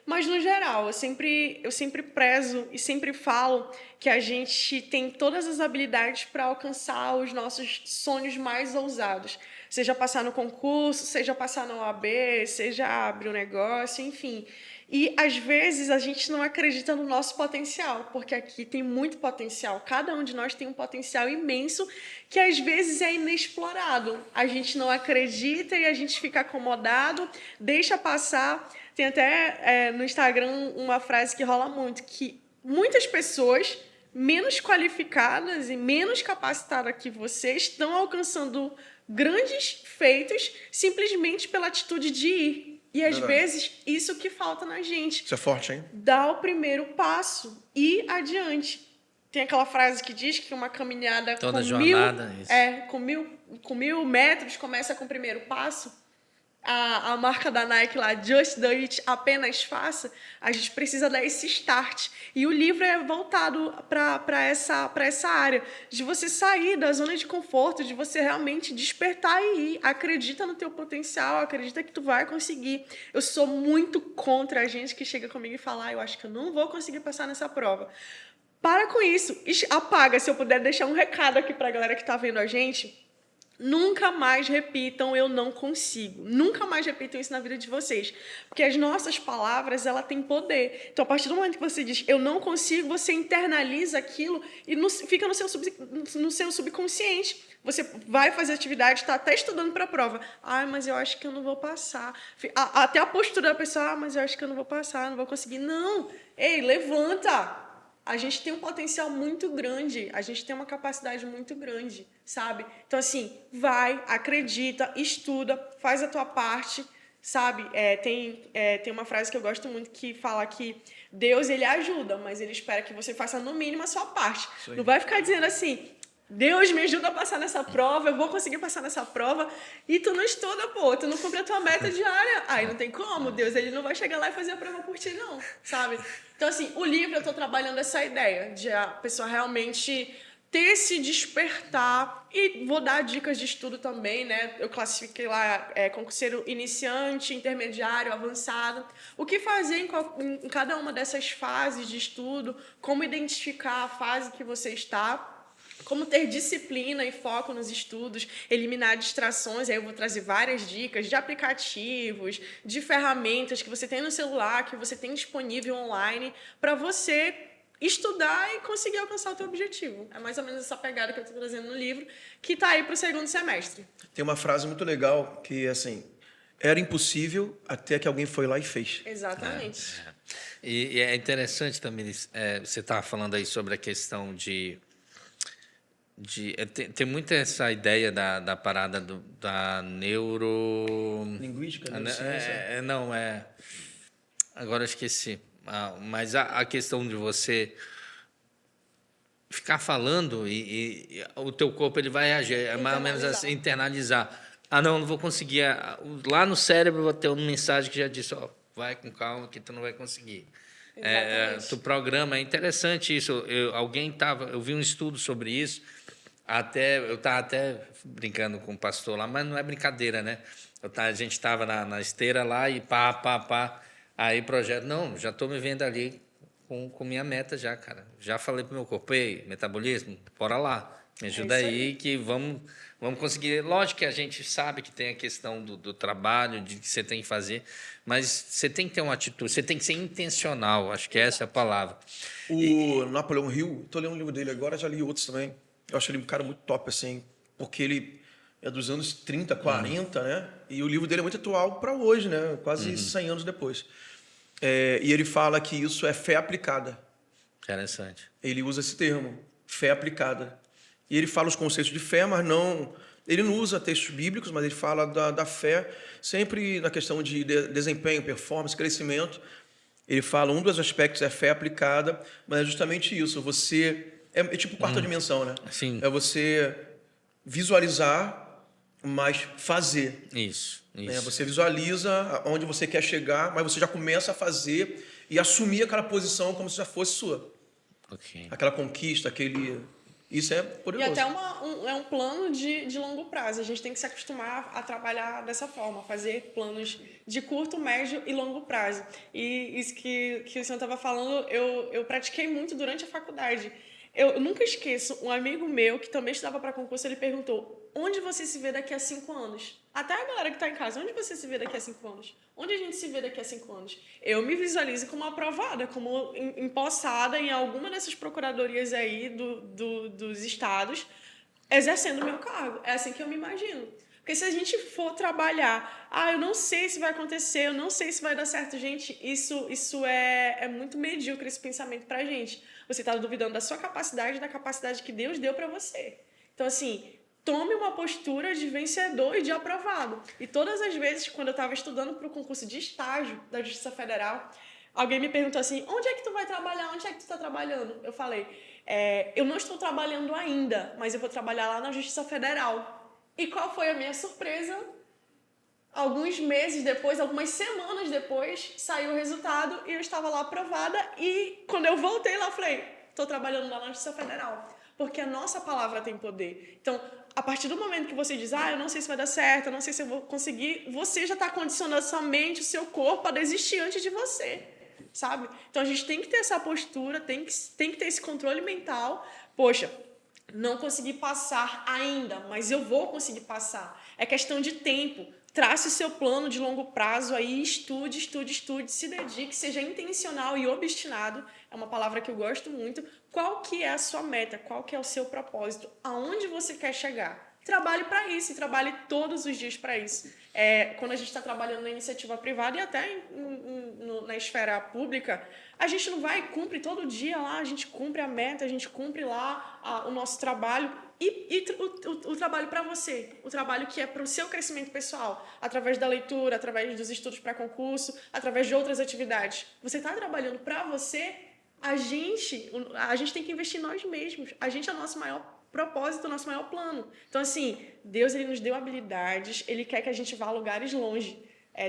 mas no geral, eu sempre prezo e sempre falo que a gente tem todas as habilidades para alcançar os nossos sonhos mais ousados. Seja passar no concurso, seja passar na OAB, seja abrir um negócio, enfim. E, às vezes, a gente não acredita no nosso potencial, porque aqui tem muito potencial. Cada um de nós tem um potencial imenso que, às vezes, é inexplorado. A gente não acredita e a gente fica acomodado, deixa passar, Tem até no Instagram uma frase que rola muito, que muitas pessoas menos qualificadas e menos capacitadas que você estão alcançando grandes feitos simplesmente pela atitude de ir. E às Verdade. vezes isso que falta na gente. Isso é forte, hein? Dar o primeiro passo e adiante. Tem aquela frase que diz que uma caminhada Toda com jornada, isso. com 1000 metros começa com o primeiro passo. A marca da Nike lá, Just Do It, apenas faça, a gente precisa dar esse start. E o livro é voltado para essa área, de você sair da zona de conforto, de você realmente despertar e ir. Acredita no teu potencial, acredita que tu vai conseguir. Eu sou muito contra a gente que chega comigo e fala, eu acho que eu não vou conseguir passar nessa prova. Para com isso, apaga. Se eu puder deixar um recado aqui para a galera que está vendo a gente, nunca mais repitam eu não consigo. Nunca mais repitam isso na vida de vocês. Porque as nossas palavras, ela tem poder. Então, a partir do momento que você diz eu não consigo, você internaliza aquilo e fica no seu subconsciente. Você vai fazer atividade, está até estudando para a prova. Mas eu acho que eu não vou passar. Até a postura da pessoa, mas eu acho que eu não vou passar, não vou conseguir. Não! Ei, levanta! A gente tem um potencial muito grande, a gente tem uma capacidade muito grande, sabe? Então, assim, vai, acredita, estuda, faz a tua parte, sabe? Tem uma frase que eu gosto muito que fala que Deus, ele ajuda, mas ele espera que você faça no mínimo a sua parte. Não vai ficar dizendo assim, Deus me ajuda a passar nessa prova, eu vou conseguir passar nessa prova, e tu não estuda, pô, tu não cumpre a tua meta diária. Aí não tem como, Deus, ele não vai chegar lá e fazer a prova por ti, não, sabe? Então, assim, o livro, eu estou trabalhando essa ideia de a pessoa realmente ter esse despertar, e vou dar dicas de estudo também, né? Eu classifiquei lá concurseiro iniciante, intermediário, avançado. O que fazer em cada uma dessas fases de estudo, como identificar a fase que você está, como ter disciplina e foco nos estudos, eliminar distrações. Aí eu vou trazer várias dicas de aplicativos, de ferramentas que você tem no celular, que você tem disponível online, para você estudar e conseguir alcançar o teu objetivo. É mais ou menos essa pegada que eu estou trazendo no livro, que está aí para o segundo semestre. Tem uma frase muito legal que, assim, era impossível até que alguém foi lá e fez. Exatamente. E é interessante também, você estava falando aí sobre a questão tem muito essa ideia da parada da Linguística, neurociência. Agora eu esqueci. Mas a questão de você ficar falando e o teu corpo ele vai reagir, é mais ou menos assim, internalizar. Não vou conseguir. Lá no cérebro vai ter uma mensagem que já disse, vai com calma que tu não vai conseguir. Tu programa, é interessante isso. Eu vi um estudo sobre isso. Eu estava até brincando com o pastor lá, mas não é brincadeira, né? A gente estava na esteira lá e pá. Aí projeto, não, já estou me vendo ali com minha meta já, cara. Já falei pro meu corpo, ei, metabolismo, bora lá. Me ajuda aí que vamos conseguir. Lógico que a gente sabe que tem a questão do trabalho, de que você tem que fazer, mas você tem que ter uma atitude, você tem que ser intencional, acho que essa é a palavra. O Napoleão Hill, estou lendo um livro dele agora, já li outros também. Eu acho ele um cara muito top, assim, porque ele é dos anos 30, 40, né? E o livro dele é muito atual para hoje, né? Quase 100 anos depois. E ele fala que isso é fé aplicada. Interessante. Ele usa esse termo, fé aplicada. E ele fala os conceitos de fé, mas não... Ele não usa textos bíblicos, mas ele fala da fé sempre na questão de desempenho, performance, crescimento. Ele fala, um dos aspectos é fé aplicada, mas é justamente isso. Você... É tipo quarta dimensão, né? Sim. É você visualizar, mas fazer. Isso. Você visualiza onde você quer chegar, mas você já começa a fazer e assumir aquela posição como se já fosse sua. Okay. Aquela conquista, Isso é poderoso. E até é um plano de longo prazo. A gente tem que se acostumar a trabalhar dessa forma, fazer planos de curto, médio e longo prazo. E isso que o senhor estava falando, eu pratiquei muito durante a faculdade. Eu nunca esqueço, um amigo meu que também estudava para concurso, ele perguntou, onde você se vê daqui a 5 anos? Até a galera que está em casa, onde você se vê daqui a 5 anos? Onde a gente se vê daqui a 5 anos? Eu me visualizo como aprovada, como empossada em alguma dessas procuradorias aí dos estados, exercendo o meu cargo. É assim que eu me imagino. Porque se a gente for trabalhar, eu não sei se vai acontecer, eu não sei se vai dar certo, gente, isso é muito medíocre, esse pensamento pra gente. Você está duvidando da sua capacidade, da capacidade que Deus deu para você. Então, assim, tome uma postura de vencedor e de aprovado. E todas as vezes, quando eu estava estudando para o concurso de estágio da Justiça Federal, alguém me perguntou assim, onde é que tu vai trabalhar? Onde é que tu está trabalhando? Eu falei, eu não estou trabalhando ainda, mas eu vou trabalhar lá na Justiça Federal. E qual foi a minha surpresa? Alguns meses depois, algumas semanas depois, saiu o resultado e eu estava lá aprovada. E quando eu voltei lá, eu falei, estou trabalhando lá na Justiça Federal. Porque a nossa palavra tem poder. Então, a partir do momento que você diz, eu não sei se vai dar certo, eu não sei se eu vou conseguir, você já está condicionando a sua mente, o seu corpo a desistir antes de você, sabe? Então, a gente tem que ter essa postura, tem que ter esse controle mental. Poxa, não consegui passar ainda, mas eu vou conseguir passar. É questão de tempo. Trace o seu plano de longo prazo aí, estude, se dedique, seja intencional e obstinado. É uma palavra que eu gosto muito. Qual que é a sua meta? Qual que é o seu propósito? Aonde você quer chegar? Trabalhe para isso e trabalhe todos os dias para isso. Quando a gente está trabalhando na iniciativa privada e até na esfera pública, a gente não vai cumpre todo dia lá, a gente cumpre a meta, a gente cumpre lá o nosso trabalho e o trabalho para você, o trabalho que é para o seu crescimento pessoal, através da leitura, através dos estudos para concurso, através de outras atividades. Você está trabalhando para você, a gente tem que investir em nós mesmos. A gente é o nosso maior propósito, o nosso maior plano. Então, assim, Deus ele nos deu habilidades, Ele quer que a gente vá a lugares longe.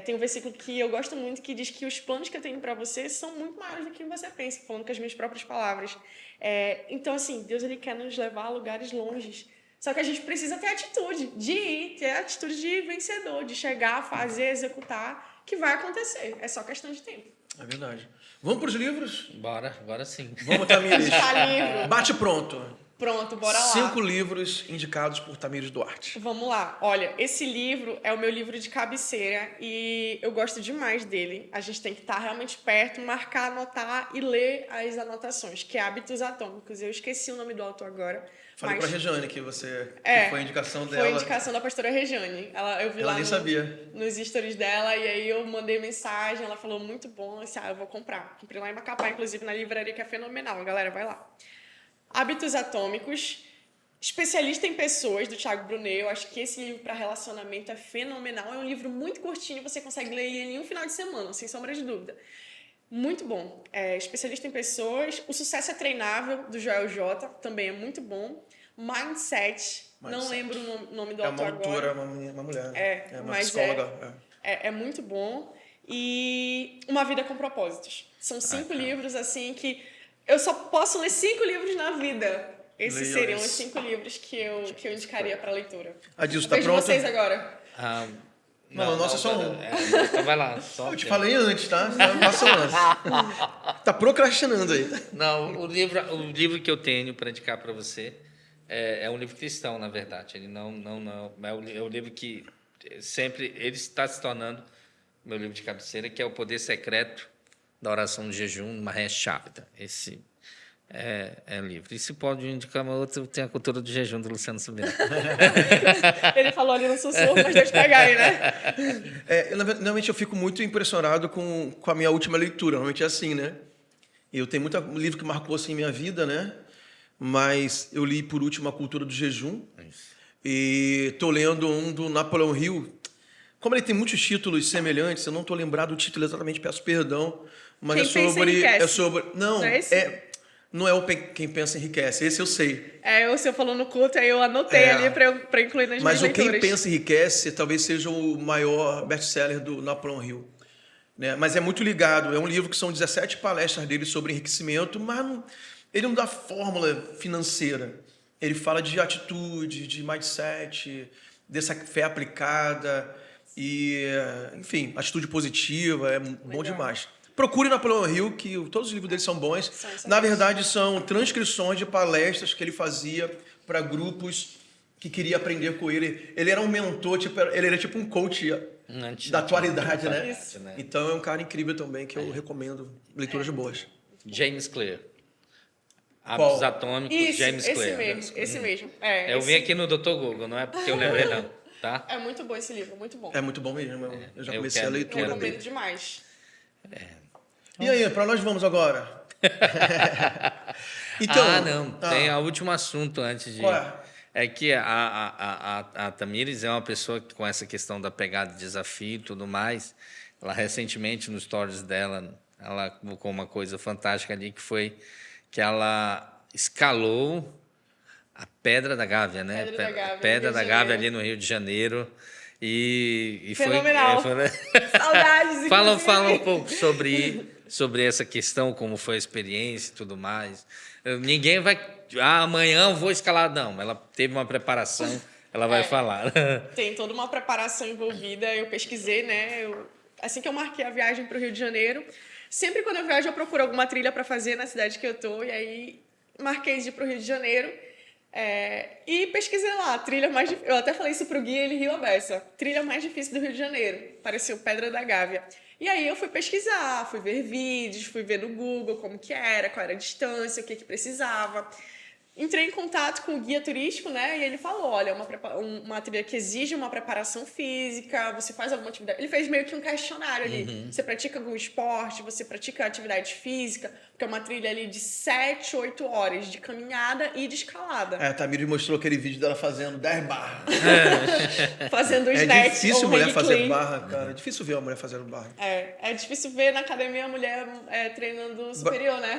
Tem um versículo que eu gosto muito que diz que os planos que eu tenho para você são muito maiores do que você pensa, falando com as minhas próprias palavras. Então, assim, Deus ele quer nos levar a lugares longes. Só que a gente precisa ter atitude de ir, ter atitude de vencedor, de chegar, fazer, executar, que vai acontecer. É só questão de tempo. É verdade. Vamos para os livros? Bora, agora sim. Vamos, Tamires. Tá livro. Bate pronto. Pronto, bora lá. 5 livros indicados por Tamires Duarte. Vamos lá. Olha, esse livro é o meu livro de cabeceira e eu gosto demais dele. A gente tem que estar realmente perto, marcar, anotar e ler as anotações, que é Hábitos Atômicos. Eu esqueci o nome do autor agora. Falei para a Rejane que foi a indicação dela. Foi a indicação da pastora Rejane. Eu vi lá nem sabia. Nos stories dela e aí eu mandei mensagem, ela falou muito bom, eu vou comprar. Comprei lá em Macapá, inclusive na livraria, que é fenomenal. Galera, vai lá. Hábitos Atômicos, Especialista em Pessoas, do Thiago Brunet. Eu acho que esse livro para relacionamento é fenomenal. É um livro muito curtinho, você consegue ler ele em um final de semana, sem sombra de dúvida. Muito bom. Especialista em Pessoas. O Sucesso é Treinável, do Joel J. Também é muito bom. Mindset. Não lembro o nome do autor agora. É uma autora, uma mulher. Uma mas psicóloga. É muito bom. E Uma Vida com Propósitos. São 5 livros, assim, que eu só posso ler 5 livros na vida. Esses seriam os 5 livros que eu indicaria para leitura. Adilson, tá pronto? Vocês agora. Não, nossa, é só um. Então vai lá. Eu te falei antes, tá? Passa antes. Tá procrastinando aí. Não, o livro que eu tenho para indicar para você é um livro cristão, na verdade. Ele não é um livro que sempre ele está se tornando meu livro de cabeceira, que é O Poder Secreto da Oração do Jejum, Mahesh Chavda. Esse é livro. E se pode indicar uma outra, tem A Cultura do Jejum, do Luciano Subirá. Ele falou ali no sussurro, mas deixa eu pegar aí, né? Normalmente eu fico muito impressionado com a minha última leitura. Normalmente é assim, né? Eu tenho muito livro que marcou assim minha vida, né? Mas eu li por último A Cultura do Jejum. Isso. E estou lendo um do Napoleão Hill. Como ele tem muitos títulos semelhantes, eu não estou lembrado do título exatamente, peço perdão. Mas é sobre. Não, não é o Quem Pensa Enriquece. Esse eu sei. O senhor falou no culto, aí eu anotei ali para incluir nas minhas leituras. Mas o Quem Pensa Enriquece talvez seja o maior best-seller do Napoleão Hill. Né? Mas é muito ligado. É um livro que são 17 palestras dele sobre enriquecimento, mas ele não dá fórmula financeira. Ele fala de atitude, de mindset, dessa fé aplicada e, enfim, atitude positiva. É bom demais. Procure Napoleão Hill, que todos os livros dele são bons. Na verdade, são transcrições de palestras que ele fazia para grupos que queriam aprender com ele. Ele era um mentor, ele era tipo um coach da atualidade, né? Isso. Então, é um cara incrível também, que eu recomendo. Leituras boas. James Clear. Hábitos Atômicos, Isso, James Clear. Esse mesmo. Eu vim aqui no Dr. Google, não é porque eu lembrei, não. tá? É muito bom esse livro, muito bom. É muito bom mesmo. Eu já eu comecei quero- a Eu leitura recomendo dele. demais. E aí, para nós vamos agora? Então, Não. Tem o último assunto antes de... Qual é? É que a Tamires é uma pessoa que, com essa questão da pegada de desafio e tudo mais, ela recentemente, nos stories dela, ela colocou uma coisa fantástica ali, que foi que ela escalou a Pedra da Gávea, né? Pedra da Gávea, Pedra no da Rio de Gávea Janeiro. ali no Rio de Janeiro. E Fenomenal. Saudades. Fala inclusive. um pouco sobre essa questão, como foi a experiência e tudo mais. Ninguém vai... amanhã eu vou escalar. Não, ela teve uma preparação, ela vai falar. Tem toda uma preparação envolvida. Eu pesquisei, né? Assim que eu marquei a viagem para o Rio de Janeiro, sempre quando eu viajo eu procuro alguma trilha para fazer na cidade que eu tô. E aí marquei de ir para o Rio de Janeiro. E pesquisei lá, trilha mais difícil. Eu até falei isso pro guia, ele riu a beça. Trilha mais difícil do Rio de Janeiro. Pareceu Pedra da Gávea. E aí eu fui pesquisar, fui ver vídeos, fui ver no Google como que era, qual era a distância, o que precisava. Entrei em contato com o guia turístico, né? E ele falou, olha, uma trilha que exige uma preparação física, você faz alguma atividade... Ele fez meio que um questionário ali. Você pratica algum esporte, você pratica atividade física, porque é uma trilha ali de 7, 8 horas de caminhada e de escalada. A Tamires mostrou aquele vídeo dela fazendo 10 barras. Fazendo os É snatch difícil ou mulher hang fazer clean. barra, cara. É difícil ver uma mulher fazendo barra. É difícil ver na academia a mulher treinando superior, né?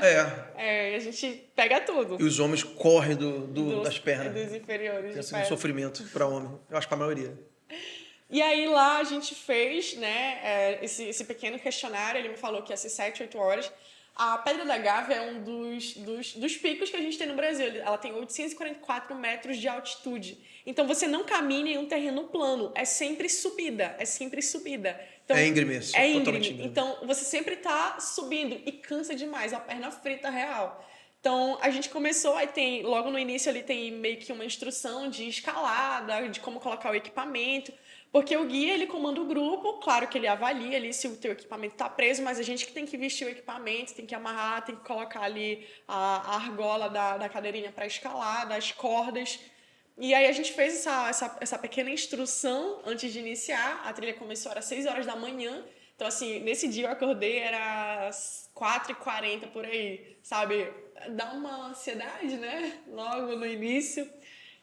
E a gente pega tudo. E os homens correm das pernas. Dos inferiores. Tem de sido um perna. sofrimento para homem. Eu acho que para a maioria. E aí lá a gente fez, né, esse pequeno questionário. Ele me falou que ia ser 7, 8 horas. A Pedra da Gávea é um dos picos que a gente tem no Brasil. Ela tem 844 metros de altitude. Então você não caminha em um terreno plano. É sempre subida. Então, É íngreme, é totalmente íngreme. íngreme. Então você sempre está subindo e cansa demais. A perna frita real. Então, a gente começou, aí logo no início ali tem meio que uma instrução de escalada, de como colocar o equipamento, porque o guia, ele comanda o grupo, claro que ele avalia ali se o teu equipamento está preso, mas a gente que tem que vestir o equipamento, tem que amarrar, tem que colocar ali a argola da cadeirinha para escalar, das cordas. E aí a gente fez essa pequena instrução antes de iniciar. A trilha começou, era 6 horas da manhã. Então, assim, nesse dia eu acordei, era 4h40 por aí, sabe? Dá uma ansiedade, né? Logo no início.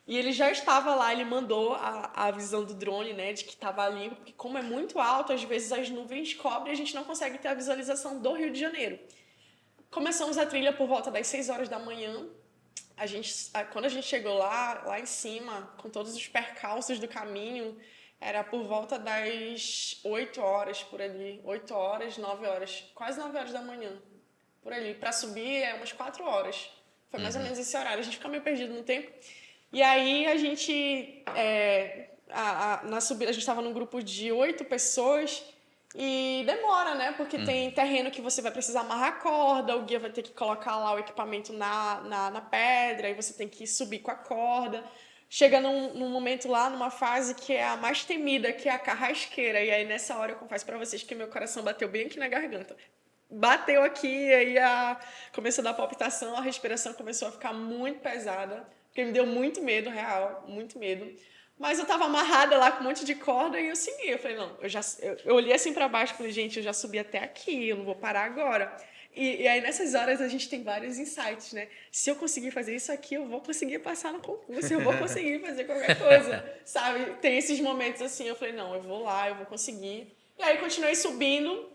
E ele já estava lá, ele mandou a visão do drone, né? De que estava limpo, porque como é muito alto, às vezes as nuvens cobrem e a gente não consegue ter a visualização do Rio de Janeiro. Começamos a trilha por volta das 6 horas da manhã. Quando a gente chegou lá em cima, com todos os percalços do caminho, era por volta das 8 horas, por ali. 8 horas, 9 horas. Quase 9 horas da manhã, por ali. Para subir é umas 4 horas. Foi mais ou menos esse horário. A gente fica meio perdido no tempo. E aí a gente... na subida, a gente estava num grupo de 8 pessoas... E demora, né? Porque tem terreno que você vai precisar amarrar a corda, o guia vai ter que colocar lá o equipamento na pedra, e você tem que subir com a corda. Chega num momento lá, numa fase que é a mais temida, que é a carrasqueira. E aí, nessa hora, eu confesso pra vocês que meu coração bateu bem aqui na garganta. Bateu aqui, e aí começou a dar palpitação, a respiração começou a ficar muito pesada, porque me deu muito medo, real, muito medo. Mas eu tava amarrada lá com um monte de corda e eu segui. Eu falei, não, eu olhei assim para baixo e falei, gente, eu já subi até aqui, eu não vou parar agora. E aí, nessas horas, a gente tem vários insights, né? Se eu conseguir fazer isso aqui, eu vou conseguir passar no concurso, eu vou conseguir fazer qualquer coisa, sabe? Tem esses momentos assim, eu falei, não, eu vou lá, eu vou conseguir. E aí, continuei subindo.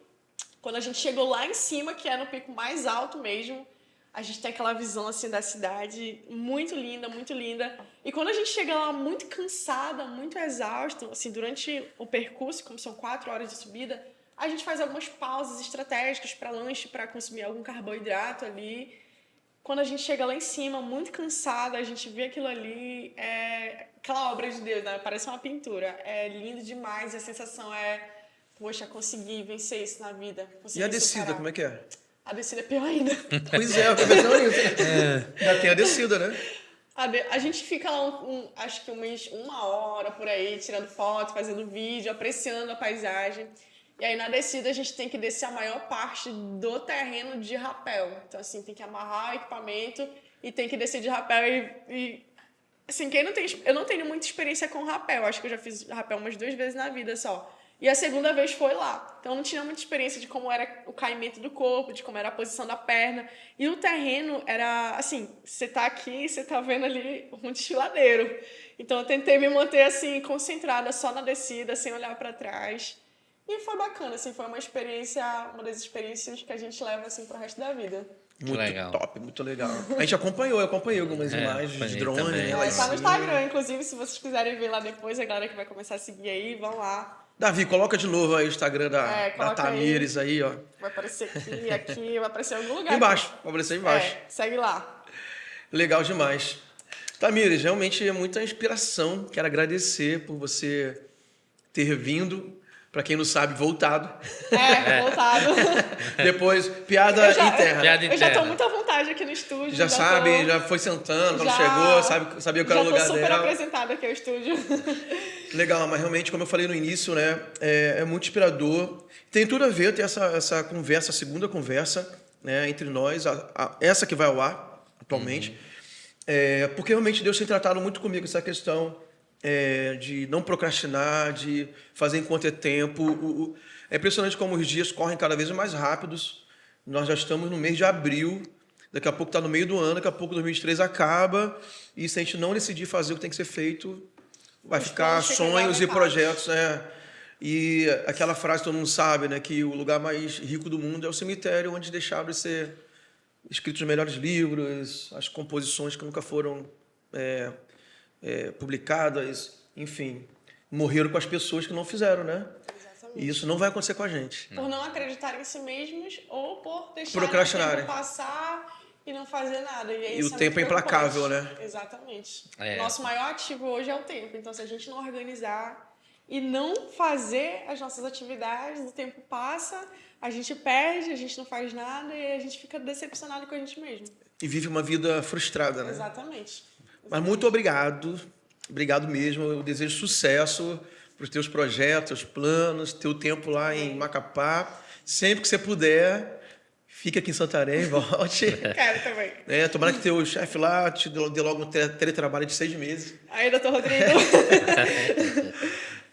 Quando a gente chegou lá em cima, que é no pico mais alto mesmo, a gente tem aquela visão assim da cidade muito linda, muito linda. E quando a gente chega lá muito cansada, muito exausto, assim, durante o percurso, como são 4 horas de subida, a gente faz algumas pausas estratégicas para lanche, para consumir algum carboidrato ali. Quando a gente chega lá em cima, muito cansada, a gente vê aquilo ali, aquela obra de Deus, né? Parece uma pintura. É lindo demais e a sensação é, poxa, consegui vencer isso na vida. E a descida, como é que é? A descida é pior ainda. Pois é, eu tô pensando nisso. Já tem a descida, né? A gente fica lá, acho que uma hora por aí, tirando foto, fazendo vídeo, apreciando a paisagem. E aí, na descida, a gente tem que descer a maior parte do terreno de rapel. Então, assim, tem que amarrar o equipamento e tem que descer de rapel. E Assim, eu não tenho muita experiência com rapel. Acho que eu já fiz rapel umas 2 vezes na vida só. E a segunda vez foi lá. Então, eu não tinha muita experiência de como era o caimento do corpo, de como era a posição da perna. E o terreno era, assim, você tá aqui, você tá vendo ali um desfiladeiro. Então, eu tentei me manter, assim, concentrada só na descida, sem olhar para trás. E foi bacana, assim, foi uma das experiências que a gente leva, assim, pro resto da vida. Muito legal. top, muito legal. A gente acompanhou, eu acompanhei algumas imagens de acompanhei drone, também. né, lá em Tá no cima. Instagram, inclusive, se vocês quiserem ver lá depois, a galera que vai começar a seguir aí, vão lá. Davi, coloca de novo aí o Instagram da Coloca Tamires aí, ó. Vai aparecer aqui, vai aparecer em algum lugar. Embaixo, vai aparecer aí embaixo. Segue lá. Legal demais. Tamires, realmente é muita inspiração. Quero agradecer por você ter vindo. Para quem não sabe, voltado. Voltado. Depois, piada interna. Piada Eu já tô interna. muito à vontade aqui no estúdio. Já sabe, já foi sentando quando Já- chegou, sabia qual era o lugar Já tô super dela. apresentada aqui ao estúdio. Legal, mas realmente, como eu falei no início, né, é muito inspirador. Tem tudo a ver ter essa conversa, a segunda conversa, né, entre nós, essa que vai ao ar atualmente, porque realmente Deus tem tratado muito comigo essa questão de não procrastinar, de fazer enquanto é tempo. É impressionante como os dias correm cada vez mais rápidos. Nós já estamos no mês de abril, daqui a pouco está no meio do ano, daqui a pouco 2023 acaba, e se a gente não decidir fazer o que tem que ser feito, vai ficar planos ficam sonhos e engavetados. projetos, né? E aquela frase que todo mundo sabe, né? Que o lugar mais rico do mundo é o cemitério, onde deixaram de ser escritos os melhores livros, as composições que nunca foram publicadas, enfim, morreram com as pessoas que não fizeram, né? Exatamente. E isso não vai acontecer com a gente. Por não acreditar em si mesmos ou por deixar o Procrastinarem. tempo passar e não fazer nada. E isso o tempo é muito implacável, preocupante. né? Exatamente. É. Nosso maior ativo hoje é o tempo. Então, se a gente não organizar e não fazer as nossas atividades, o tempo passa, a gente perde, a gente não faz nada e a gente fica decepcionado com a gente mesmo. E vive uma vida frustrada, né? Exatamente. Mas muito obrigado. Obrigado mesmo. Eu desejo sucesso para os teus projetos, planos, teu tempo lá em Macapá. Sempre que você puder, fique aqui em Santarém, volte. Quero também. Tomara que teu chefe lá te dê logo um teletrabalho de 6 meses, Aí, doutor Rodrigo.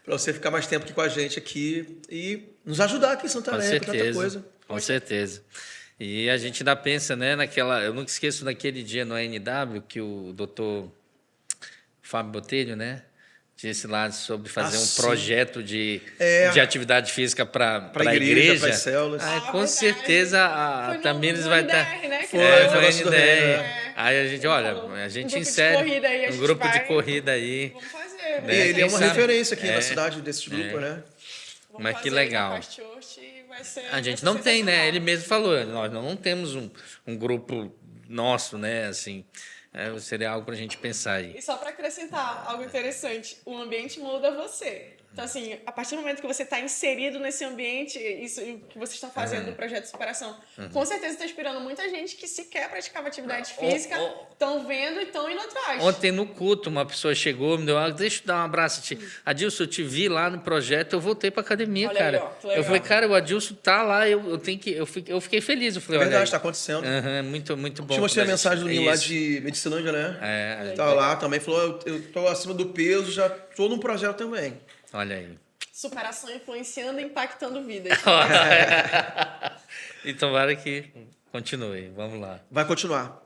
para você ficar mais tempo aqui com a gente aqui e nos ajudar aqui em Com Santarém, com tanta certeza. coisa. Com certeza. E a gente ainda pensa, né, eu nunca esqueço daquele dia no ANW que o doutor Fábio Botelho, né, disse lá sobre fazer um sim. projeto de atividade física para igreja, a igreja. pras células. Com verdade. certeza a Foi no- Tamires no vai estar. NDR, né, que Foi falou. no negócio do NDR. NDR. Aí a gente, olha, falou. a gente Um grupo de insere corrida aí, a um gente grupo de vai- corrida aí. Vamos fazer. E né? ele é Quem uma sabe? referência aqui É. na cidade desse grupo, né? Vamos Mas que fazer legal. na Past Church e vai ser- A vai gente ser não tem, né? sensacional. Ele mesmo falou, nós não temos um grupo nosso, né? Assim, seria algo para a gente pensar aí. E só para acrescentar algo interessante, o ambiente muda você. Então, assim, a partir do momento que você está inserido nesse ambiente, isso que vocês estão fazendo do projeto de superação, com certeza está inspirando muita gente que sequer praticava atividade física, estão vendo e estão indo atrás. Ontem no culto, uma pessoa chegou, me deu, deixa eu dar um abraço. Adilson, eu te vi lá no projeto, eu voltei para academia, Olha cara. aí, ó, que legal. Eu falei, cara, o Adilson tá lá, eu fiquei feliz. Eu falei, olha Verdade, aí. está acontecendo. Muito bom. Te mostrei a pra mensagem do gente- menino lá Isso. de Medicilândia, né? É, Tava lá também, falou, eu tô acima do peso, já tô num projeto também. olha aí. Superação influenciando e impactando vidas. E tomara que continue. Vamos lá. Vai continuar.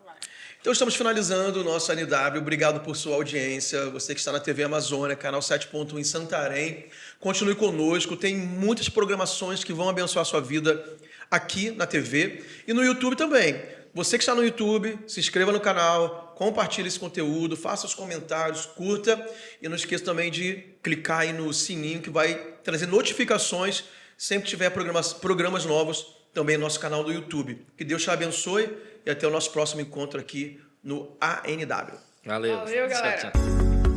Então estamos finalizando o nosso NW. Obrigado por sua audiência. Você que está na TV Amazônia, canal 7.1 em Santarém. Continue conosco. Tem muitas programações que vão abençoar a sua vida aqui na TV e no YouTube também. Você que está no YouTube, se inscreva no canal, compartilhe esse conteúdo, faça os comentários, curta e não esqueça também de clicar aí no sininho que vai trazer notificações sempre que tiver programas novos também no nosso canal do YouTube. Que Deus te abençoe e até o nosso próximo encontro aqui no ANW. Valeu. Valeu, galera. Tchau, tchau.